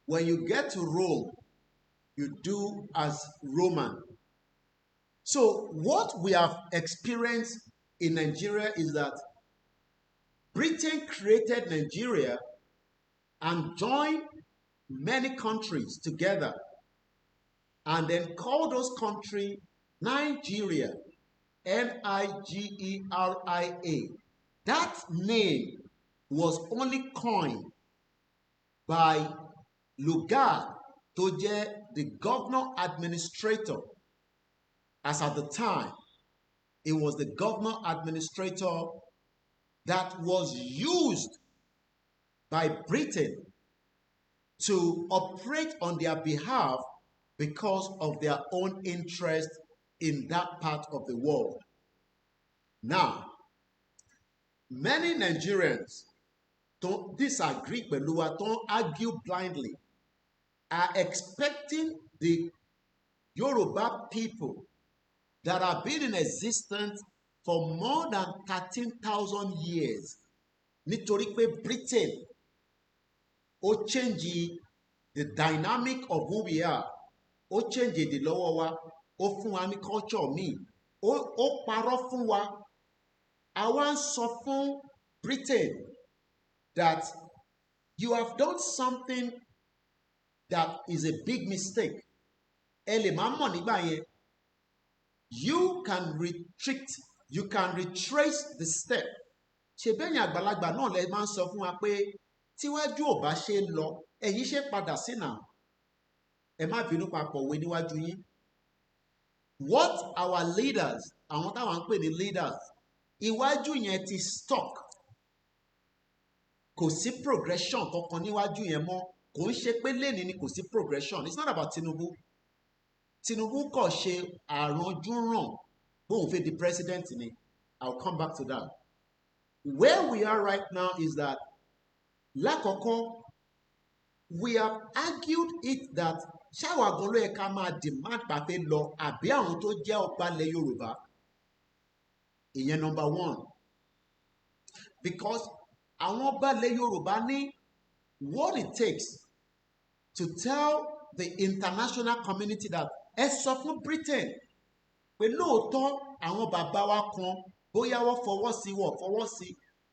when you get to Rome, you do as Roman. So what we have experienced in Nigeria is that Britain created Nigeria and joined many countries together and then called those countries Nigeria, Nigeria. That name was only coined by Lugard, tó jẹ́ the governor administrator. As at the time, it was the governor administrator that was used by Britain to operate on their behalf because of their own interest in that part of the world. Now, many Nigerians don't disagree pẹ̀lú wa, don't argue blindly, are expecting the Yoruba people that have been in existence for more than 13,000 years, nítorí pé Britain ó change the dynamic of who we are, ó change èdè lọ́wọ́ wa, ó fún wa ní culture míì, ó parọ́ fún wa. Àwa ń sọ fún Britain that you have done something that is a big mistake. Ẹ lè má mọ̀ nígbà yẹn. You can retreat, you can retrace the step. Ṣé bẹ́yìn àgbàlagbà náà lẹ máa ń sọ fún wa pé tíwájú ò bá ṣe lọ, ẹ̀yin ṣe padà sínà. Ẹ má bínú papọ̀ wé níwájú yín. What our leaders, àwọn táwọn ń pè ní leaders, iwájú yẹn ti stuck. Kò sí progression kankan níwájú yẹn mọ́. Kò ń ṣe pé lẹ́ni ni kò sí progression. It's not about Tinubu. Tinubu kò ṣe àránjúràn bóun fẹ́ di president ni. I'll come back to that. Where we are right now is that lákọ̀ọ́kọ́ we have argued it that ṣáwa gan ló yẹ ká máa demand pàpẹ́ lọ àbí àwọn tó jẹ́ ọba ilẹ̀ Yorùbá. Ìyẹn number one. Because àwọn ọba ilẹ̀ Yorùbá ní what it takes to tell the international community that ẹ sọ fún Britain pé lóòótọ́ àwọn bàbá wa kan bóyá wọ́n fọwọ́ sí wọ́n fọwọ́ sí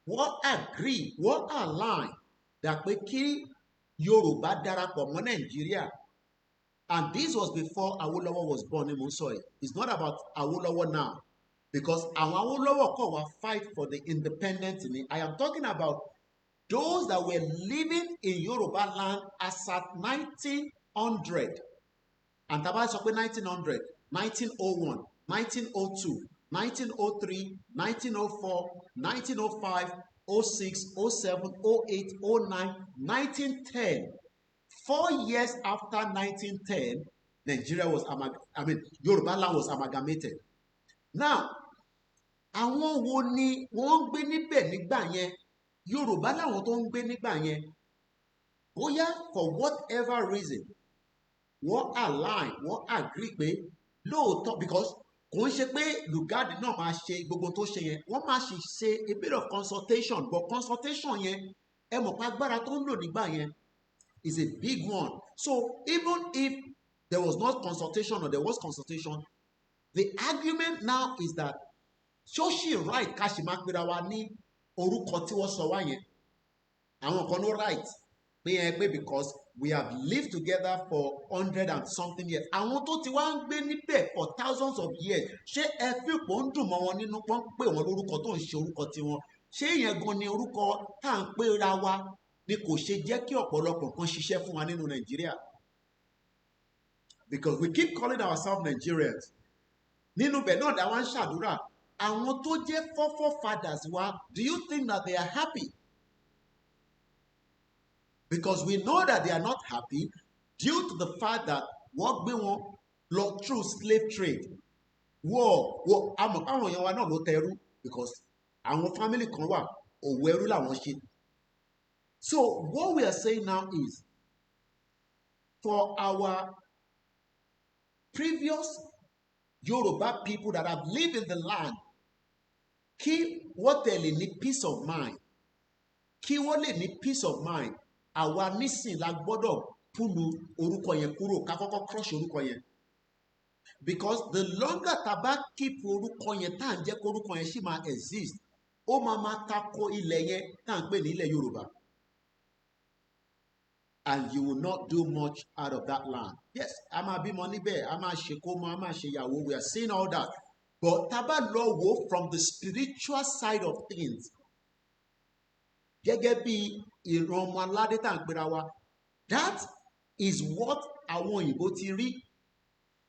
wọ́n agree wọ́n align dà pé kí Yorùbá darapọ̀ mọ́ Nàìjíríà. And this was before Awolowo was born ní Mùsọ̀yì. It's not about Awolowo now because àwọn Awolowo kọ̀ wá fight for the independence ni. I am talking about those that were living in Yoruba land as at 1900. And tá bá sọ pé 1900, 1901, 1902, 1903, 1904, 1905, 06, 07, 08, 09, 1910. 4 years after 1910, Nigeria was Yoruba land was amalgamated. Now, àwọn wo ni wọ́n ń gbé níbẹ̀ nígbà yẹn? Yorùbá làwọn tó ń gbé nígbà yẹn. Bóyá for whatever reason, wọ́n align, wọ́n agree pé lóòótọ́ because kò ń ṣe pé Lugard náà máa ṣe gbogbo tó ṣe yẹn. Wọ́n máa ṣe a bit of consultation, but consultation yẹn ẹ mọ̀ pé agbára tó ń lò nígbà yẹn is a big one. So even if there was not consultation or there was consultation, the argument now is that ṣóṣì right ká ṣì máa pera wa ní orúkọ tí wọ́n sọ wá yẹn. Àwọn kan ló right pé because we have lived together for 100 and something years. Àwọn tó ti wá ń gbé níbẹ̀ for thousands of years. Ṣé ẹ fi pò ń dùn mọ́ wọn nínú pọ́n pé wọn lórúkọ tó ń ṣe orúkọ tiwọn? Ṣé ìyẹn gan ni orúkọ tá à ń pera wa ni kò ṣe jẹ́ kí ọ̀pọ̀lọpọ̀ kan ṣiṣẹ́ fún wa nínú Nàìjíríà? Because we keep calling ourselves Nigerians. Nínú bẹ̀ náà dá wá ń ṣàdúrà. Àwọn tó jẹ́ forefathers wa, do you think that they are happy? Because we know that they are not happy due to the fact that wọ́n gbé wọn lọ through slave trade. Àmọ́ àwọn èèyàn wa náà ló tẹrú because àwọn family kan wà òwò ẹrú làwọn ṣe. So what we are saying now is for our previous Yoruba people that have lived in the land, kí wọ́n tẹ̀lé ní peace of mind, kí wọ́n lè ní peace of mind, àwa nísìn la gbọ́dọ̀ púlù orúkọ yẹn kúrò ká kọ́kọ́ crush orúkọ yẹn. Because the longer tá bá keep orúkọ yẹn tá à ń jẹ́ kó orúkọ yẹn ṣì máa exist, ó máa tako ilẹ̀ yẹn tá à ń pè ní ilẹ̀ Yorùbá. And you will not do much out of that land. Yes, a máa bímọ níbẹ̀, a máa ṣe kómọ, a máa ṣe ìyàwó, we are seeing all that. But tá bá lọ wò from the spiritual side of things, gẹ́gẹ́ bí ìran ọmọ aládé tá à ń pera wa, that is what àwọn òyìnbó ti rí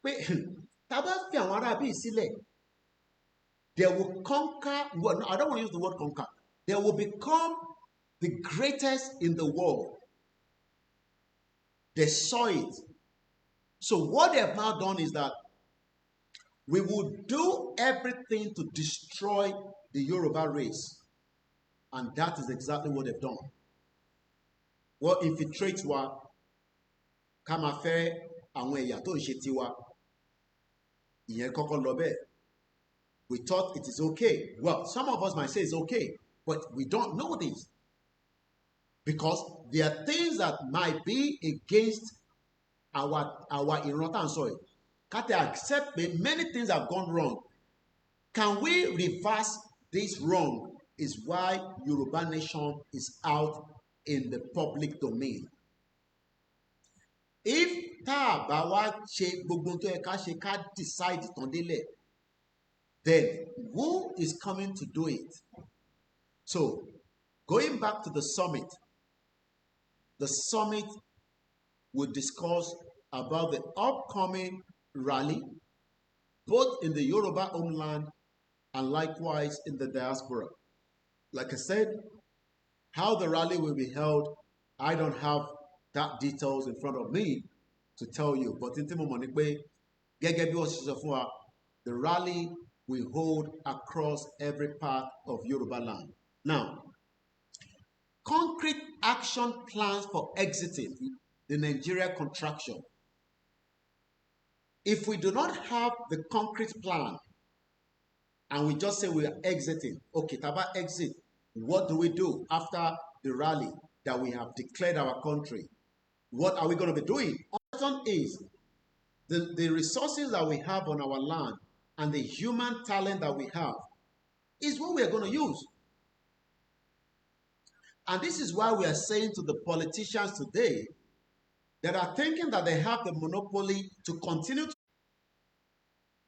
pé tá bá fi àwọn ará bíi sílẹ̀, they will conquer, well, no, I don't want to use the word conquer, they will become the greatest in the world. They saw it. So what they have now done is that we will do everything to destroy the Yoruba race. And that is exactly what they've done. What infiltrates wa ká máa fẹ́ àwọn ẹ̀yà tó ń ṣe tiwa ìyẹn kọ́kọ́ lọ bẹ́ẹ̀. We thought it is okay. Well, some of us might say it's okay, but we don't know this. Because there are things that might be against our ìran tá à ń sọ yìí. Ká tẹ accept pé many things have gone wrong. Can we reverse this wrong? Is why Yoruba Nation is out in the public domain. If tá a bá wá ṣe gbogbo tó yẹ ká ṣe ká decide tán délẹ̀, then who is coming to do it? So, going back to the summit will discuss about the upcoming rally, both in the Yoruba homeland and likewise in the diaspora. Like I said, how the rally will be held, I don't have that details in front of me to tell you. But in Timo Monikwe, the rally will hold across every part of Yoruba land. Now, concrete action plans for exiting the Nigeria contraction. If we do not have the concrete plan and we just say we are exiting, okay, Taba exit, what do we do after the rally that we have declared our country? What are we going to be doing? Question is, the resources that we have on our land and the human talent that we have is what we are going to use. And this is why we are saying to the politicians today that are thinking that they have the monopoly to continue to.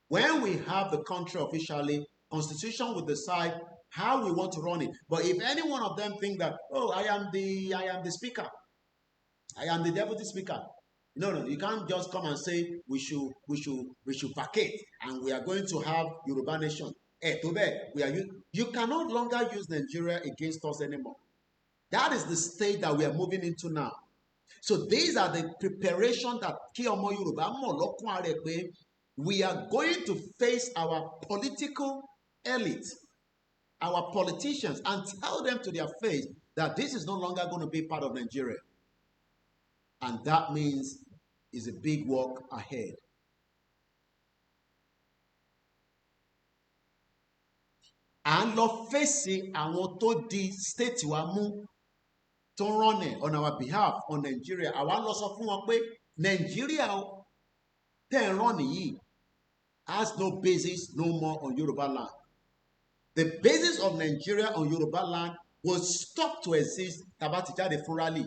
When we have the country officially, Constitution will decide how we want to run it. But if any one of them think that, oh, I am the speaker, I am the deputy speaker. No, you can't just come and say we should vacate and we are going to have Yoruba Nation. You can no longer use Nigeria against us anymore. That is the state that we are moving into now. So these are the preparation that Kiyomo Yoruba we are going to face our political elite, our politicians, and tell them to their face that this is no longer going to be part of Nigeria. And that means is a big work ahead. And lọ fèsì àwọn tó di state wa mú tó run on our behalf on Nigeria. Àwa lọ sọ fún wọn pé Nigeria tẹ́ ń run yìí has no basis no more on Yoruba land. The basis of Nigeria on Yoruba land will stop to exist tàbá ti jáde fún rally.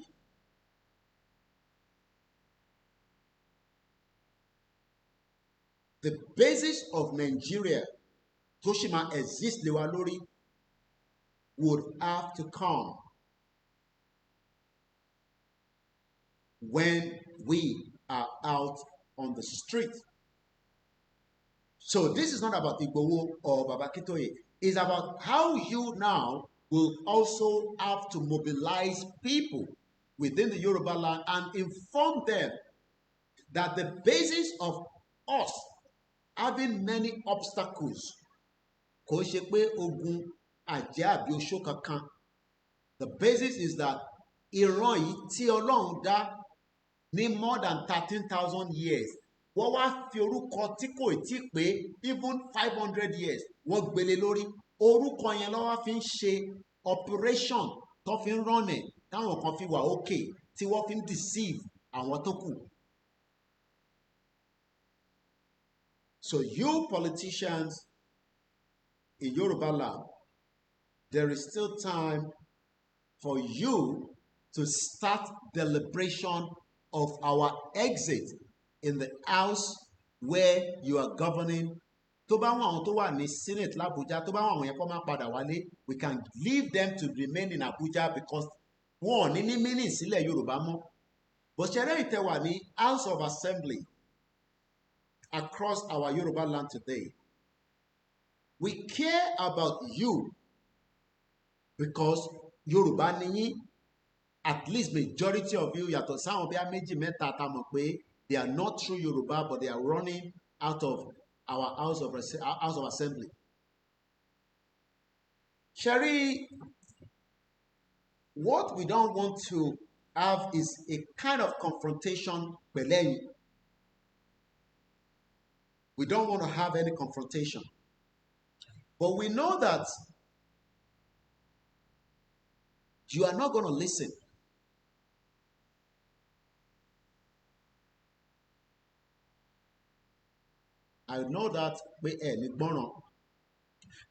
The basis of Nigeria tó ṣì máa exist lé wa lórí would have to come when we are out on the street. So this is not about Igboho or Baba Akintoye. It's about how you now will also have to mobilize people within the Yoruba land and inform them that the basis of us having many obstacles, the basis is that ìran yìí tí Ọlọ́run dá ní more than 13,000 years, wọ́n wá fi orúkọ tí kò tí pé even 500 years wọ́n gbélé lórí. Orúkọ yẹn lọ́wọ́ fi ń ṣe operation tó fi ń rọ́nẹ̀ táwọn kan fi wà okay tí wọ́n fi ń deceive àwọn tó kù. So you politicians in Yoruba land, there is still time for you to start deliberation of our exit in the house where you are governing. Tó bá wọn àwọn tó wà ní Senate l'Abuja, tó bá wọn àwọn yẹn kó máa padà wálé, we can leave them to remain in Abuja because wọn ò ní meaning sílẹ̀ Yorùbá mọ́. But ṣẹlẹ̀ ìtẹ̀wà ní House of Assembly across our Yoruba land today. We care about you because Yoruba nìyí, at least majority of you, yàtọ̀ sáwọn bí i méjì mẹ́ta tá mọ̀ pé they are not true Yoruba, but they are running out of our House of Assembly. Sherry, what we don't want to have is a kind of confrontation. We don't want to have any confrontation. But we know that you are not going to listen. I know that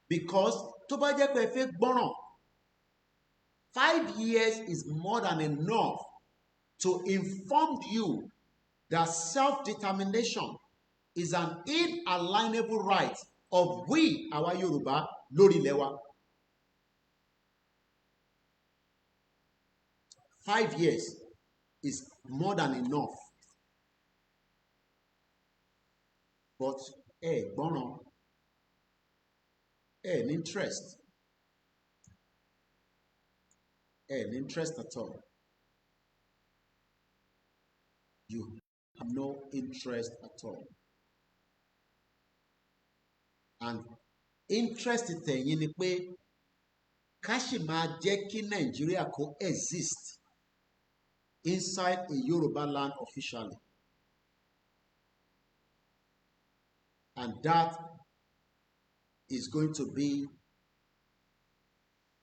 because tó bá jẹ́ pé ẹ fẹ́ gbọ́ràn, 5 years is more than enough to inform you that self-determination is an inalienable right of we, our Yoruba, lórí ilẹ̀ wa. 5 years is more than enough. But gbọ́ràn, an interest at all. You have no interest at all. And interest tẹ̀yin ni pé ká sì máa jẹ́ kí Nàìjíríà coexist inside a Yoruba land officially. And that is going to be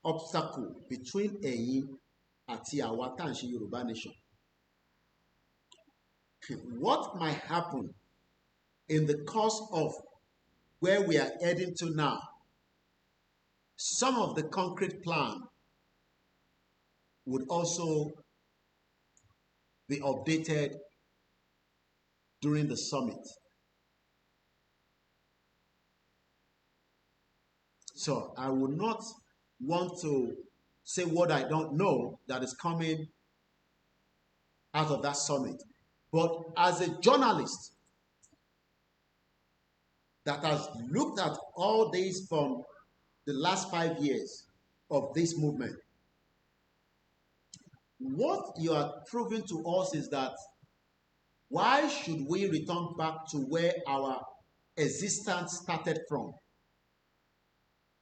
obstacle between ẹ̀yin àti àwa tá à ń ṣe Yoruba nation. What might happen in the course of where we are heading to now, some of the concrete plan would also be updated during the summit. So I would not want to say what I don't know that is coming out of that summit. But as a journalist that has looked at all this from the last 5 years of this movement, what you are proving to us is that why should we return back to where our existence started from?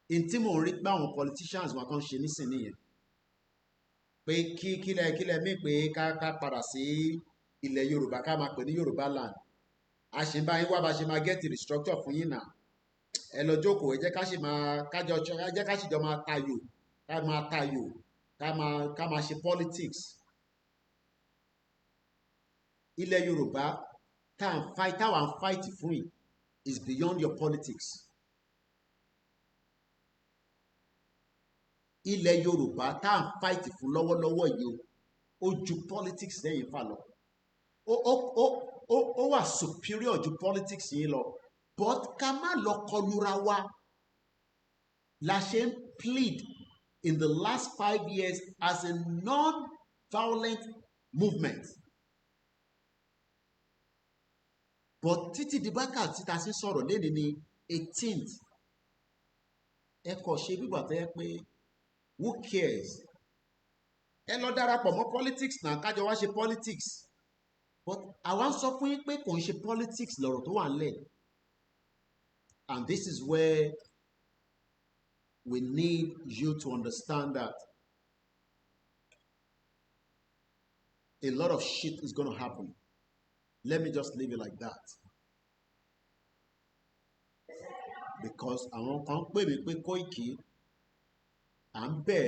In tí mò ń rí pé àwọn politicians wọn kan ṣe nísìnyí yẹn pé kílẹ̀ mí pé ká padà sí ilẹ̀ Yorùbá ká máa pè ní Yorùbá land. A ṣì ń bá yín wá bá ṣe máa get restructure fún yín náà. Ẹ lọ jókòó, ẹ jẹ́ ká sì jọ máa tayò ká máa ṣe politics. Ilẹ̀ Yorùbá táwa ń fight fún yìí is beyond your politics. Ilẹ̀ Yorùbá tá à ń fight fún lọ́wọ́lọ́wọ́ yìí ó ju politics lẹ́yìn fà lọ. Ó wà superior ju politics yìí lọ. But ká má lọ kọlura wa la ṣe ń plead in the last 5 years as a non-violent movement. But títí di wákàtí tá a sì sọ̀rọ̀ lẹ́ni ní 18th ẹ kọ̀ ṣe bí gbàtẹ́ yẹ pé who cares? Ẹ lọ darapọ̀ mọ́ politics náà kájọ wá ṣe politics. But àwa ń sọ fún yín pé kò ń ṣe politics lọ̀rọ̀ tó wà nílẹ̀. And this is where we need you to understand that a lot of shit is going to happen. Let me just leave it like that. Because àwọn kan pè mí pé Koiki à ń bẹ̀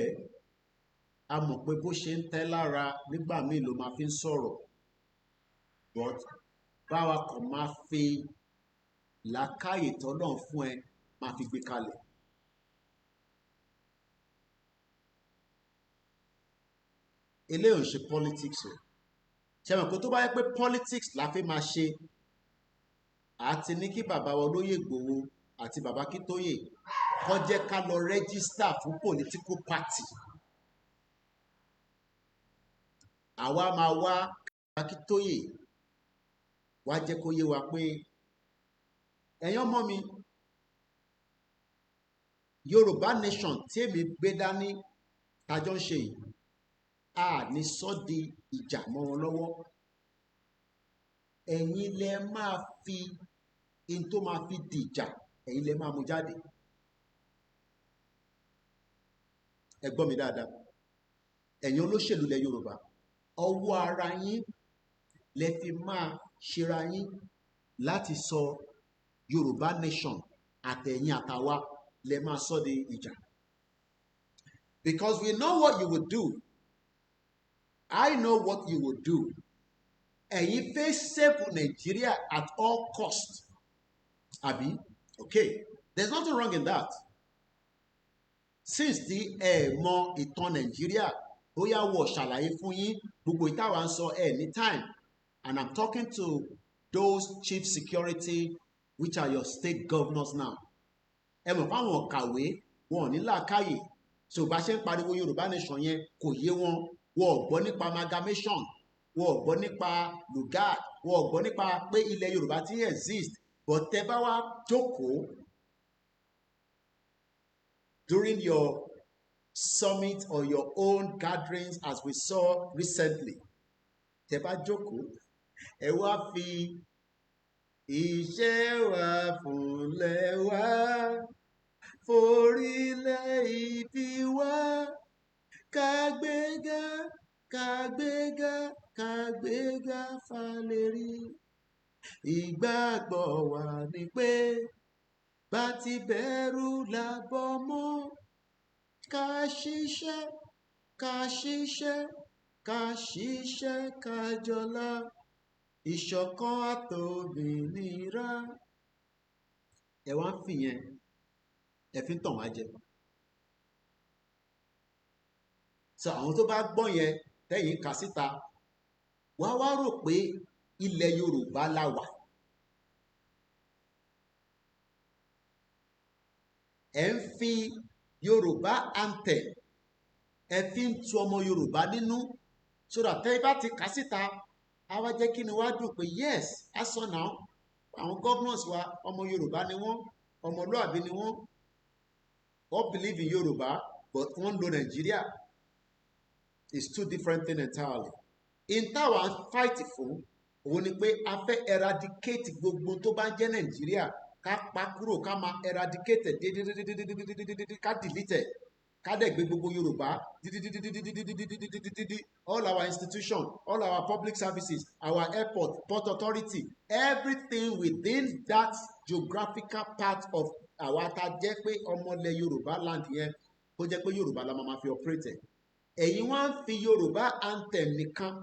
a mọ̀ pé bó ṣe ń tẹ́ lára nígbà míì ló máa fi ń sọ̀rọ̀. But báwa kan máa fi làákàyè tọ́lọ̀ fún ẹ máa fi gbé kalẹ̀. Eléyìí ò ṣe politics o. Ṣé mọ̀ pé tó bá yẹ pé politics la fi máa ṣe àti ní kí bàbá wa Olóyè Ìgbòho àti bàbá Kítóyè kó jẹ́ ká lọ register fún political party. Àwa máa wá bàbá Kítóyè wá jẹ́ kó yé wa pé ẹ̀yin ọmọ mi Yorùbá nation tí èmi gbé dání tájọ́ ń ṣe yìí a ní sọ di ìjà mọ́ wọn lọ́wọ́. Ẹ̀yin lẹ máa fi in tó máa fi di ìjà ẹ̀yin lẹ máa mú jáde. Ẹ gbọ́ mi dáadáa. ẹ̀yin olóṣèlú ilẹ̀ Yorùbá, ọwọ́ ara yín lẹ fi máa ṣera yín láti sọ Yorùbá nation àtẹ̀yìn àtàwa lẹ máa sọ di ìjà. Because we know what you would do. I know what you would do. Ẹ̀yin fẹ́ save Nigeria at all cost. Àbí? Okay, there's nothing wrong in that. Since tí mọ ìtàn Nigeria, bóyá wọ̀ ṣàlàyé fún yín gbogbo ìtawà ń sọ ní time. And I'm talking to those chief security which are your state governors now. Ẹ mọ̀ fáwọn kàwé wọn ò ní làákàyè. So bá ṣe ń pariwo Yorùbá nation yẹn kò yé wọn. Wọn ò gbọ́ nípa amalgamation. Wọn ò gbọ́ nípa lugard. Wọn ò gbọ́ nípa pé ilẹ̀ Yorùbá ti exist. But tẹ́ bá wá jókòó during your summit or your own gatherings as we saw recently, tẹ́ bá jókòó ẹ wá fi iṣẹ́ wa fúnlẹ̀ wá forílẹ̀ ìdí wa kàgbéga kàgbéga kàgbéga fàlérí. Ìgbàgbọ́ wa ni pé bá ti bẹ̀rù làbọ̀ mọ́, ká ṣiṣẹ́ ká ṣiṣẹ́ ká ṣiṣẹ́ ká jọlá, ìṣọ̀kan àtòmìnira. Ẹ wá ń fìyẹn ẹ fi ń tàn wá jẹ. So àwọn tó bá gbọ́ yẹn tẹ́yìn kà síta wá wá rò pé ilẹ̀ Yorùbá la wà. Ẹ ń fi Yorùbá anthem ẹ fi ń tu ọmọ Yorùbá nínú, so that tẹ́ bá ti kà síta á wá jẹ́ kí ni wá dùn pé yes, á sọ náà àwọn governors wa ọmọ Yorùbá ni wọ́n, ọmọlúàbí ni wọ́n, all believe in Yorùbá but wọ́n lo Nigeria. It's two different things entirely. In táwa fight fún òun ni pé a fẹ́ eradicate gbogbo tó bá ń jẹ́ Nigeria, ká pa kúrò, ká máa eradicate ká delete ká dẹ̀ gbé gbogbo Yorùbá all our institutions, all our public services, our airport, port authority, everything within that geographical part of àwa tá jẹ́ pé ọmọlẹ̀ Yorùbá land yẹn kó jẹ́ pé Yorùbá la máa fi operate. Ẹ̀yin wá ń fi Yorùbá anthem nìkan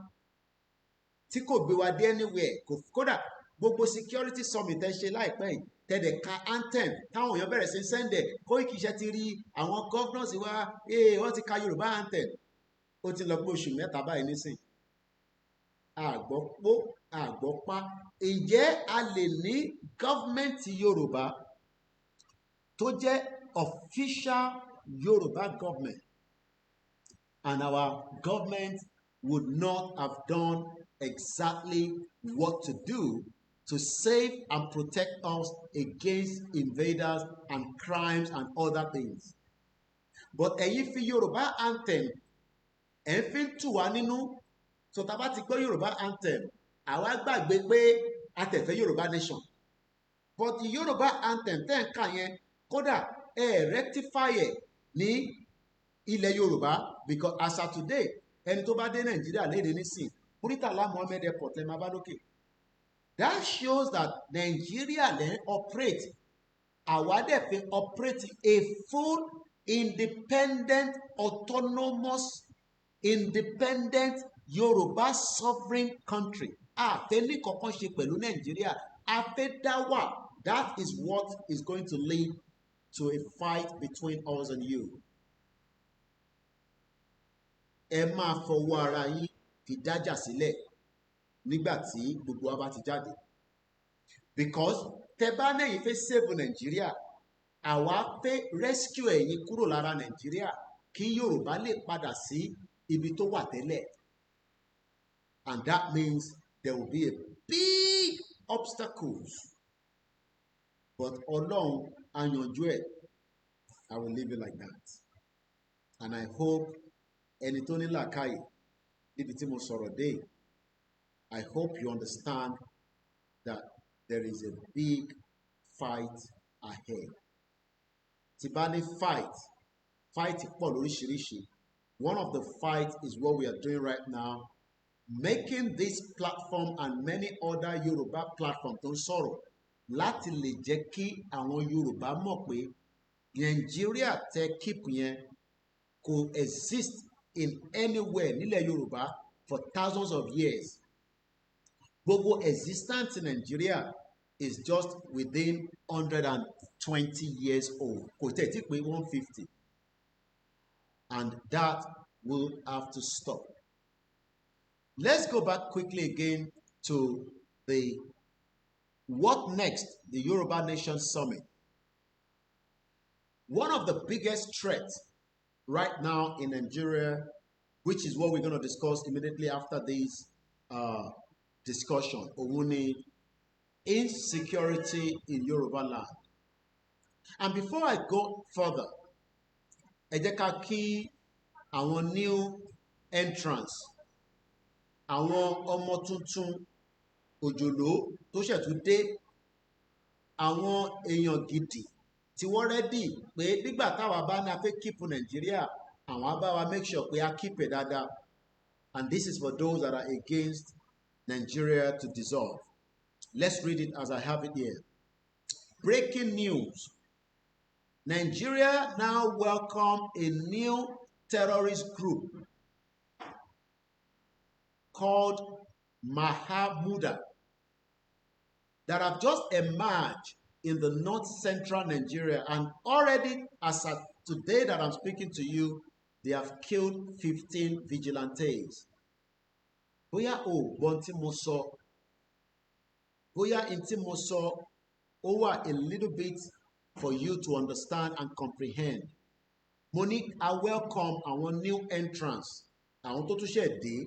tí kò gbé wa dé anywhere. Kódà gbogbo security summit ẹ ṣe láìpẹ́ yìí tẹ̀dẹ̀ ka anthem táwọn èèyàn bẹ̀rẹ̀ sí sẹ́ndẹ̀ Koiki ṣe ti rí àwọn governors wa wọ́n ti ka Yorùbá anthem. Ó ti lọ pé oṣù mẹ́ta báyìí nísìn. Àgbọ́pó àgbọ́pá. Ǹjẹ́ a lè ní gọ́fmẹ̀ntì Yorùbá tó jẹ́ official Yorùbá government, and our government would not have done exactly what to do to save and protect us against invaders and crimes and other things. But ẹ̀yin fi Yorùbá anthem ẹ̀ ń fi tù wá nínú. So tá bá ti gbọ́ Yorùbá anthem àwa gbàgbé pé a tẹ̀fẹ́ Yorùbá nation. But the Yorùbá anthem tẹ́ ń kà yẹn kódà rectify ẹ̀ ní ilẹ̀ Yorùbá, because as of today ẹni tó bá dé Nàìjíríà léde nísìn Muritala Muhammed Airport ẹ̀ máa bá lókè. That shows that Nigeria then operate. Àwa dẹ̀ fi operate a full independent autonomous independent Yoruba sovereign country. Àfẹ́ ní kankan ṣe pẹ̀lú Nigeria. Àfẹ́ dá wà. That is what is going to lead to a fight between us and you. Ẹ máa fọwọ́ ara yín fi dájà sílẹ̀ nígbà tí gbogbo wa bá ti jáde. Because tẹ́ bá nẹ́yìn fẹ́ save Nigeria, àwa fẹ́ rescue ẹ̀yin kúrò lára Nigeria kí Yorùbá lè padà sí ibi tó wà tẹ́lẹ̀. And that means there will be a big obstacles. But Ọlọ́run á yanjú ẹ̀. I will leave it like that. And I hope ẹni tó ní làákàyè níbi tí mo sọ̀rọ̀ dé, I hope you understand that there is a big fight ahead. Tí bá ní fight pọ̀ lóríṣiríṣi. one of the fights is what we are doing right now, making this platform and many other Yoruba platforms tó ń sọ̀rọ̀ láti lè jẹ́ kí àwọn Yorùbá mọ̀ pé Nàìjíríà tẹ keep yẹn kò exist in anywhere nílẹ̀ Yorùbá for thousands of years. Gbogbo existence in Nigeria is just within 120 years old. Kò tẹ̀ tí pé 150. And that will have to stop. Let's go back quickly again to the what next, the Yoruba Nation Summit. One of the biggest threats right now in Nigeria, which is what we're going to discuss immediately after this discussion, Owuni, insecurity in Yoruba land. And before I go further, ẹ jẹ́ ká kí àwọn new entrants, àwọn ọmọ tuntun òjòló tó ṣẹ̀tún dé, àwọn èèyàn gidi tí wọ́n rẹ́dì pé nígbà táwa bá ní a fẹ́ keep Nàìjíríà, àwọn á bá wa make sure pé a keep it dáadáa. And this is for those that are against Nigeria to dissolve. Let's read it as I have it here. Breaking news. Nigeria now welcome a new terrorist group called Mahmuda that have just emerged in the north-central Nigeria, and already as of today that I'm speaking to you, they have killed 15 vigilantes. Bóyá o gbọ́n tí mo sọ, bóyá in tí mo sọ, ó wà a little bit for you to understand and comprehend. Monique, I welcome our new entrants, àwọn tó tún ṣẹ̀ dé,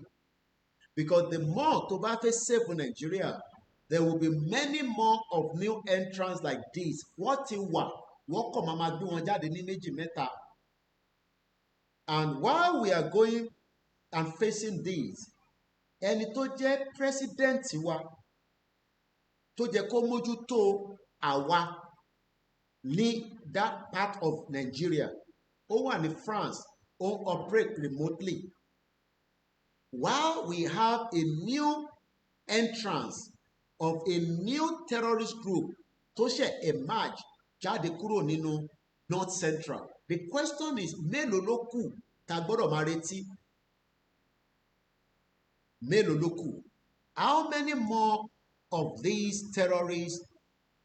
because the more tó bá fẹ́ save Nigeria, there will be many more of new entrants like this. Wọ́n ti wà, wọ́n kọ̀ máa gbé wọn jáde ní méjì mẹ́ta. And while we are going and facing these, ẹni tó jẹ́ president wa, tó jẹ́ kó mójútó àwa ní that part of Nigeria, ó wà ní France, ó operate remotely. While we have a new entrance of a new terrorist group tó ṣe emerge jáde kúrò nínú North Central, the question is mélòó ló kù tá gbọ́dọ̀ máa retí? Mélòó ló kù? How many more of these terrorists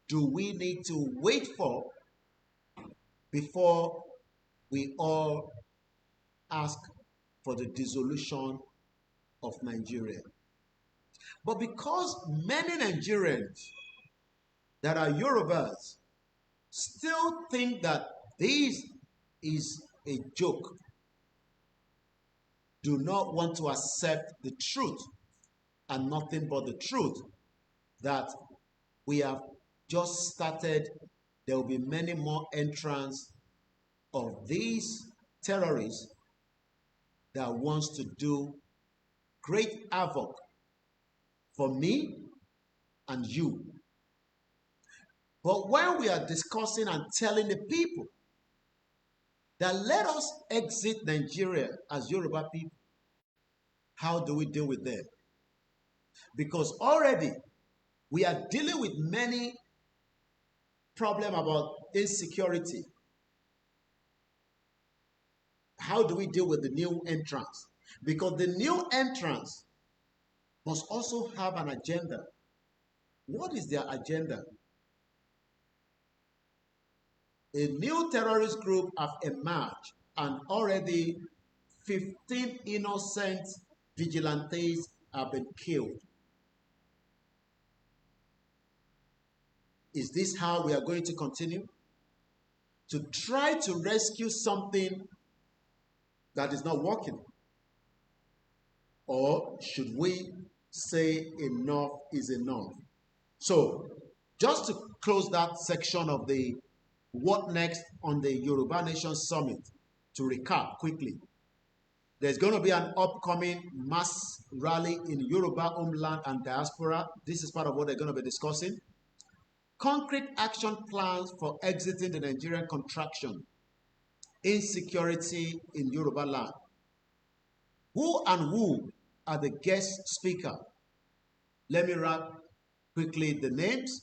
do we need to wait for before we all ask for the dissolution of Nigeria? But because many Nigerians that are Yorubas still think that this is a joke, do not want to accept the truth and nothing but the truth that we have just started. There will be many more entrants of these terrorists that wants to do great havoc for me and you. But when we are discussing and telling the people that let us exit Nigeria as Yoruba people, how do we deal with them? Because already we are dealing with many problems about insecurity. How do we deal with the new entrants? Because the new entrants must also have an agenda. What is their agenda? A new terrorist group have emerged, and already 15 innocent vigilantes have been killed. Is this how we are going to continue? To try to rescue something that is not working? Or should we say enough is enough? So, just to close that section of the what next on the Yoruba Nation Summit, to recap quickly, there's going to be an upcoming mass rally in Yoruba homeland and diaspora. This is part of what they're going to be discussing. Concrete action plans for exiting the Nigerian contraction. Insecurity in Yoruba land. Who are the guest speaker? Let me wrap quickly the names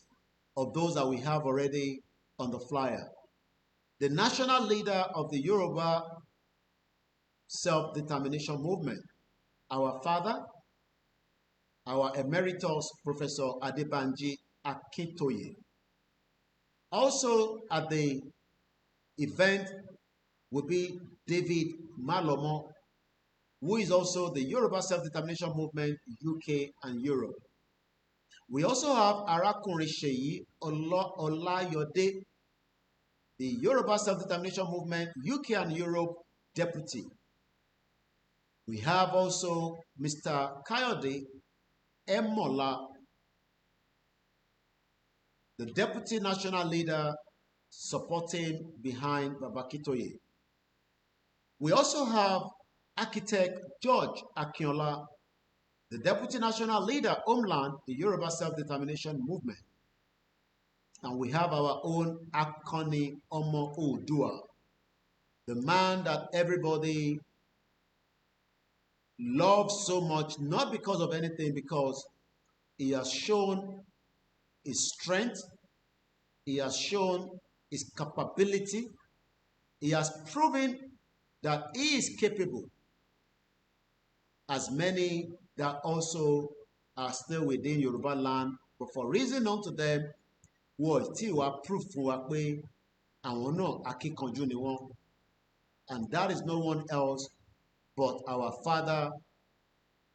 of those that we have already on the flyer. The national leader of the Yoruba self-determination movement, our father, our emeritus Professor Adebanji Akintoye. Also at the event will be David Malomo, who is also the Yoruba self-determination movement, UK and Europe. We also have Arakunrin Seyi Olayode, the Yoruba self-determination movement, UK and Europe deputy. We have also Mr. Kayode Emola, the deputy national leader supporting behind Babakitoye. We also have architect George Akinola, the deputy national leader, Homeland, the Yoruba self-determination movement. And we have our own Akoni Omo Odua, the man that everybody loves so much, not because of anything, because he has shown his strength, he has shown his capability, he has proven that he is capable, as many that also are still within Yoruba land, but for reason known to them, was tí wàá proof fún wa pé àwọn náà akíkanjú ni wọ́n, and that is no one else but our father,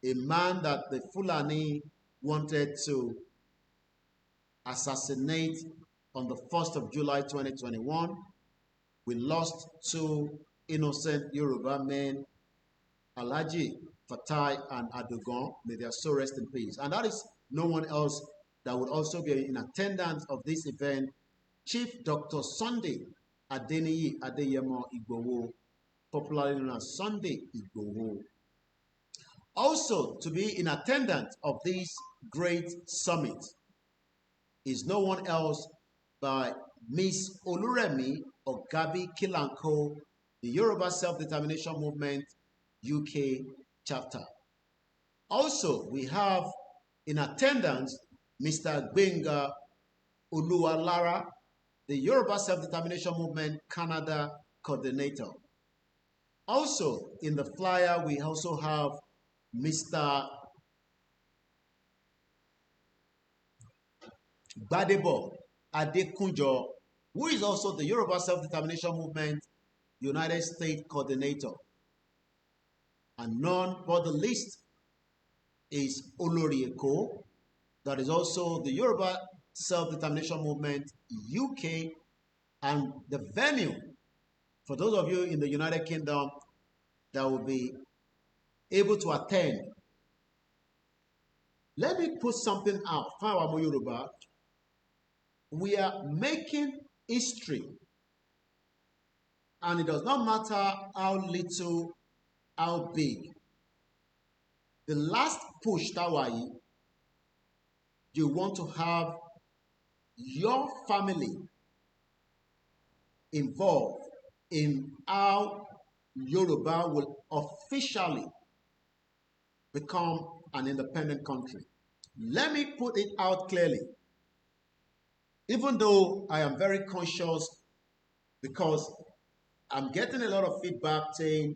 a man that the Fulani wanted to assassinate on the 1st of July 2021. We lost two innocent Yoruba men, Alhaji Fatai and Adogon. May their soul rest in peace. And that is no one else that would also be in attendance of this event, Chief Dr. Sunday Adeniyi Adeyemo Igboho, popularly known as Sunday Igboho. Also to be in attendance of this great summit is no one else but Miss Oluremi Ogabi Kilanko, the Yoruba Self-Determination Movement UK chapter. Also, we have in attendance Mr. Gbenga Oluwalara, the Yoruba Self-Determination Movement Canada coordinator. Also, in the flyer, we also have Mr. Gbadebo Adekunjo, who is also the Yoruba Self-Determination Movement United States coordinator. And none but the least is Olori Eko, that is also the Yoruba Self-Determination Movement UK, and the venue for those of you in the United Kingdom that will be able to attend. Let me put something out. Fáwọn Yoruba, we are making history, and it does not matter how little, how big. The last push that way, you want to have your family involved in how Yoruba will officially become an independent country. Let me put it out clearly. Even though I am very conscious, because I'm getting a lot of feedback saying,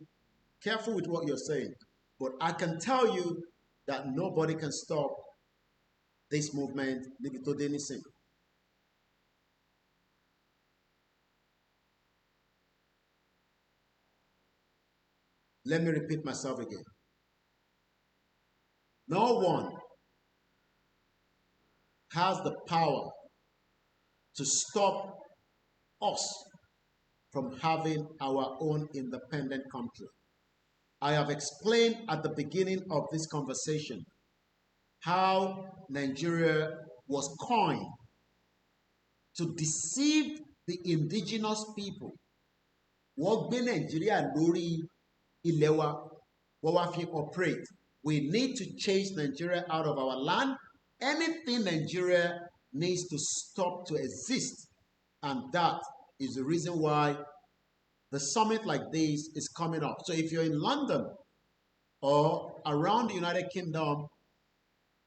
careful with what you're saying. But I can tell you that nobody can stop this movement. Let me repeat myself again. No one has the power to stop us from having our own independent country. I have explained at the beginning of this conversation how Nigeria was coined to deceive the indigenous people. Wọ́n gbé Nigeria lórí ilẹ̀ wa, wọ́n wá fi operate. We need to chase Nigeria out of our land. Anything Nigeria needs to stop to exist. And that is the reason why the summit like this is coming up. So if you're in London, or around the United Kingdom,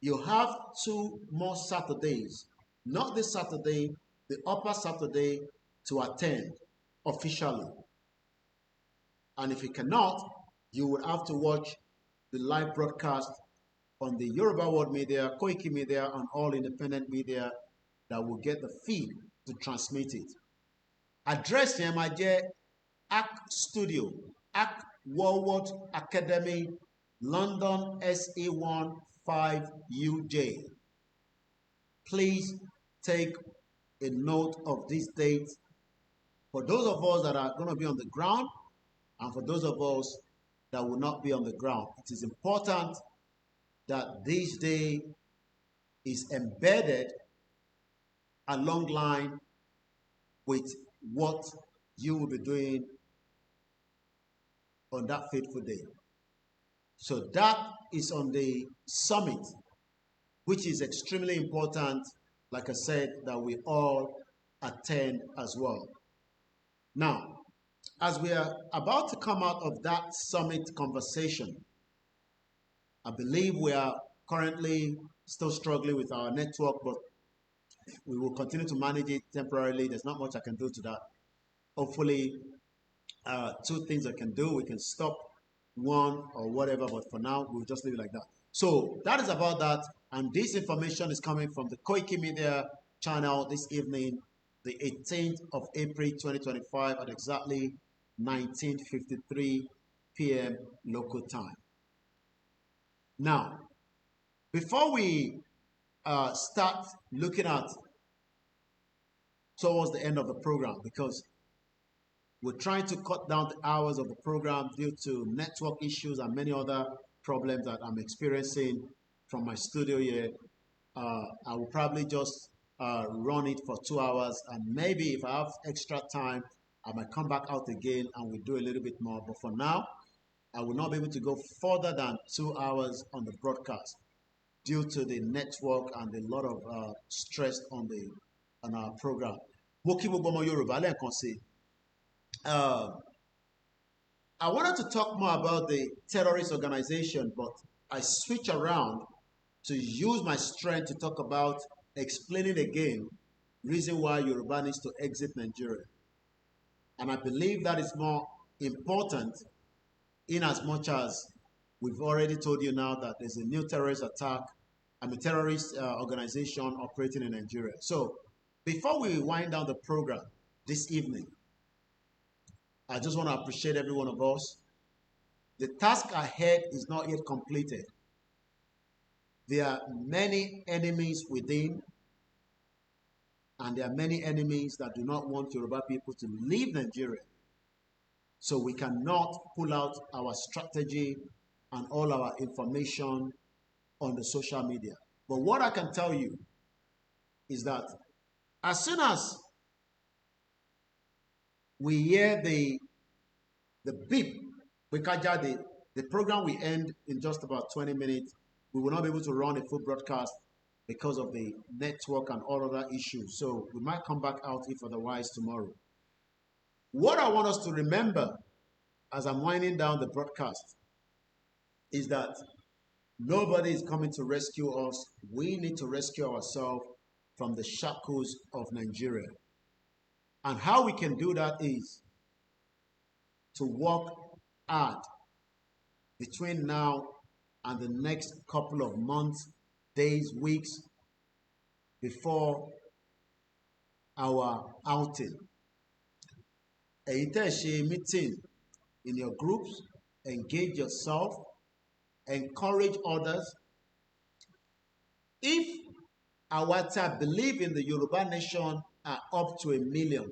you have 2 more Saturdays, not this Saturday, the upper Saturday, to attend officially. And if you cannot, you would have to watch the live broadcast on the Yoruba World Media, Koikimedia, and all independent media that will get the feed to transmit it. Address yẹn máa jẹ́ AC Studio, AC World Academy, London SE1 5UJ. Please take a note of this date for those of us that are going to be on the ground and for those of us that will not be on the ground. It is important that this day is embedded along line with what you will be doing on that fateful day. So that is on the summit, which is extremely important, like I said, that we all attend as well. Now, as we are about to come out of that summit conversation, I believe we are currently still struggling with our network, but we will continue to manage it temporarily. There's not much I can do to that. Hopefully, 2 things I can do. We can stop one or whatever, but for now, we'll just leave it like that. So that is about that. And this information is coming from the Koikimedia channel this evening, the 18th of April 2025 at exactly 19:53 p.m. local time. Now, before we start looking at towards the end of the program, because we're trying to cut down the hours of the program due to network issues and many other problems that I'm experiencing from my studio here. I will probably just run it for 2 hours, and maybe if I have extra time, I might come back out again and we'll do a little bit more. But for now, I will not be able to go further than 2 hours on the broadcast due to the network and a lot of stress on our program. Mo kí gbogbo ọmọ Yorùbá lẹ́ẹ̀kan sí. I wanted to talk more about the terrorist organization, but I switch around to use my strength to talk about explaining again reason why Yoruba needs to exit Nigeria. And I believe that is more important in as much as we've already told you now that there's a new terrorist attack and a terrorist organization operating in Nigeria. So before we wind down the program this evening, I just want to appreciate every one of us. The task ahead is not yet completed. There are many enemies within, and there are many enemies that do not want Yoruba people to leave Nigeria. So we cannot pull out our strategy and all our information on the social media. But what I can tell you is that as soon as we hear the beep, the program will end in just about 20 minutes. We will not be able to run a full broadcast because of the network and all other issues. So we might come back out if otherwise tomorrow. What I want us to remember as I'm winding down the broadcast is that nobody is coming to rescue us. We need to rescue ourselves from the shackles of Nigeria. And how we can do that is to work hard between now and the next couple of months, days, weeks before our outing. A meeting in your groups, engage yourself, encourage others. If our belief in the Yoruba nation are up to 1 million,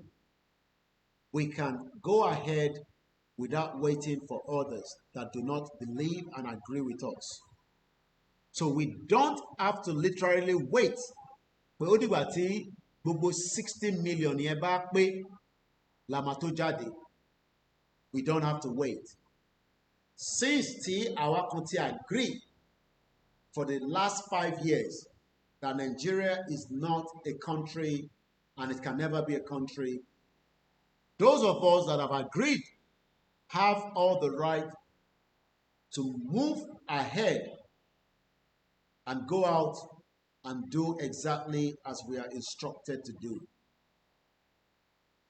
we can go ahead without waiting for others that do not believe and agree with us. So we don't have to literally wait. Pé ó dìgbà tí gbogbo 60 million yẹn bá pé la máa tó jáde. We don't have to wait. Since tí àwa kan ti agree for the last 5 years that Nigeria is not a country and it can never be a country, those of us that have agreed have all the right to move ahead and go out and do exactly as we are instructed to do.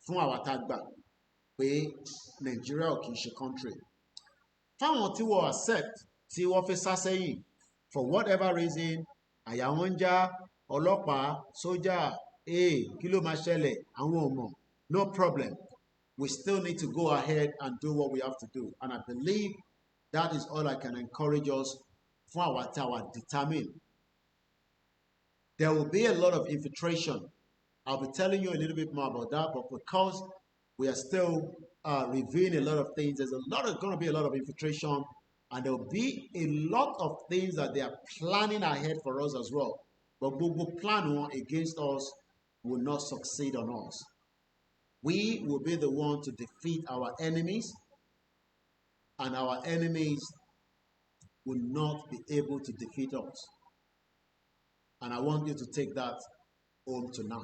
Fún àwa tá gbà pé Nigeria ò kìí ṣe country. Fáwọn tí wọ́n accept tí wọ́n fi sá sẹ́yìn for whatever reason, àyà wọn ń já, ọlọ́pàá, sójà, kí ló máa ṣẹlẹ̀, àwọn ò mọ̀, no problem. We still need to go ahead and do what we have to do. And I believe that is all I can encourage us fún àwa tí àwa determined. There will be a lot of infiltration. I'll be telling you a little bit more about that, but because we are still reviewing a lot of things, there's going to be a lot of infiltration, and there will be a lot of things that they are planning ahead for us as well. But gbogbo plan against us will not succeed on us. We will be the one to defeat our enemies, and our enemies will not be able to defeat us. And I want you to take that home tonight.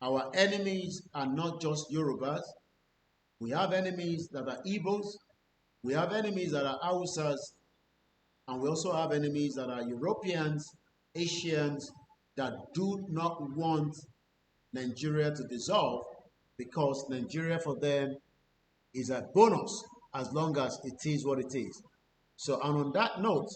Our enemies are not just Yorubas. We have enemies that are Igbos. We have enemies that are Hausas. And we also have enemies that are Europeans, Asians, that do not want Nigeria to dissolve, because Nigeria for them is a bonus as long as it is what it is. So, and on that note,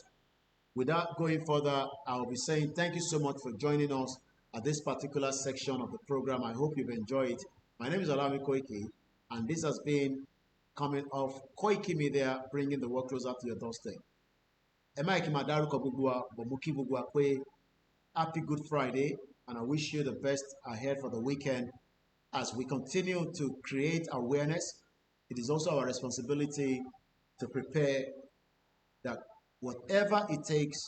without going further, I'll be saying thank you so much for joining us at this particular section of the program. I hope you've enjoyed it. My name is OLAYOMI KOIKI, and this has been coming off Koikimedia, bringing the world closer to your doorstep. Happy Good Friday, and I wish you the best ahead for the weekend as we continue to create awareness. It is also our responsibility to prepare that whatever it takes,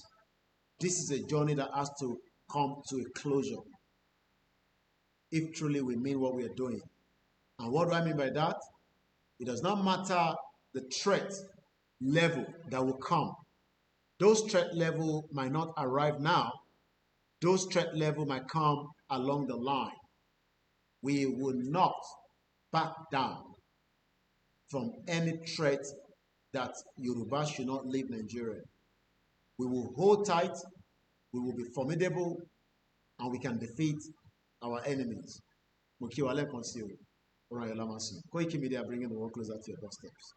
this is a journey that has to come to a closure if truly we mean what we are doing. And what do I mean by that? It does not matter the threat level that will come. Those threat level might not arrive now. Those threat level might come along the line. We will not back down from any threat that Yoruba should not leave Nigeria. We will hold tight, we will be formidable, and we can defeat our enemies. Koikimedia, bringing the world closer to your doorsteps.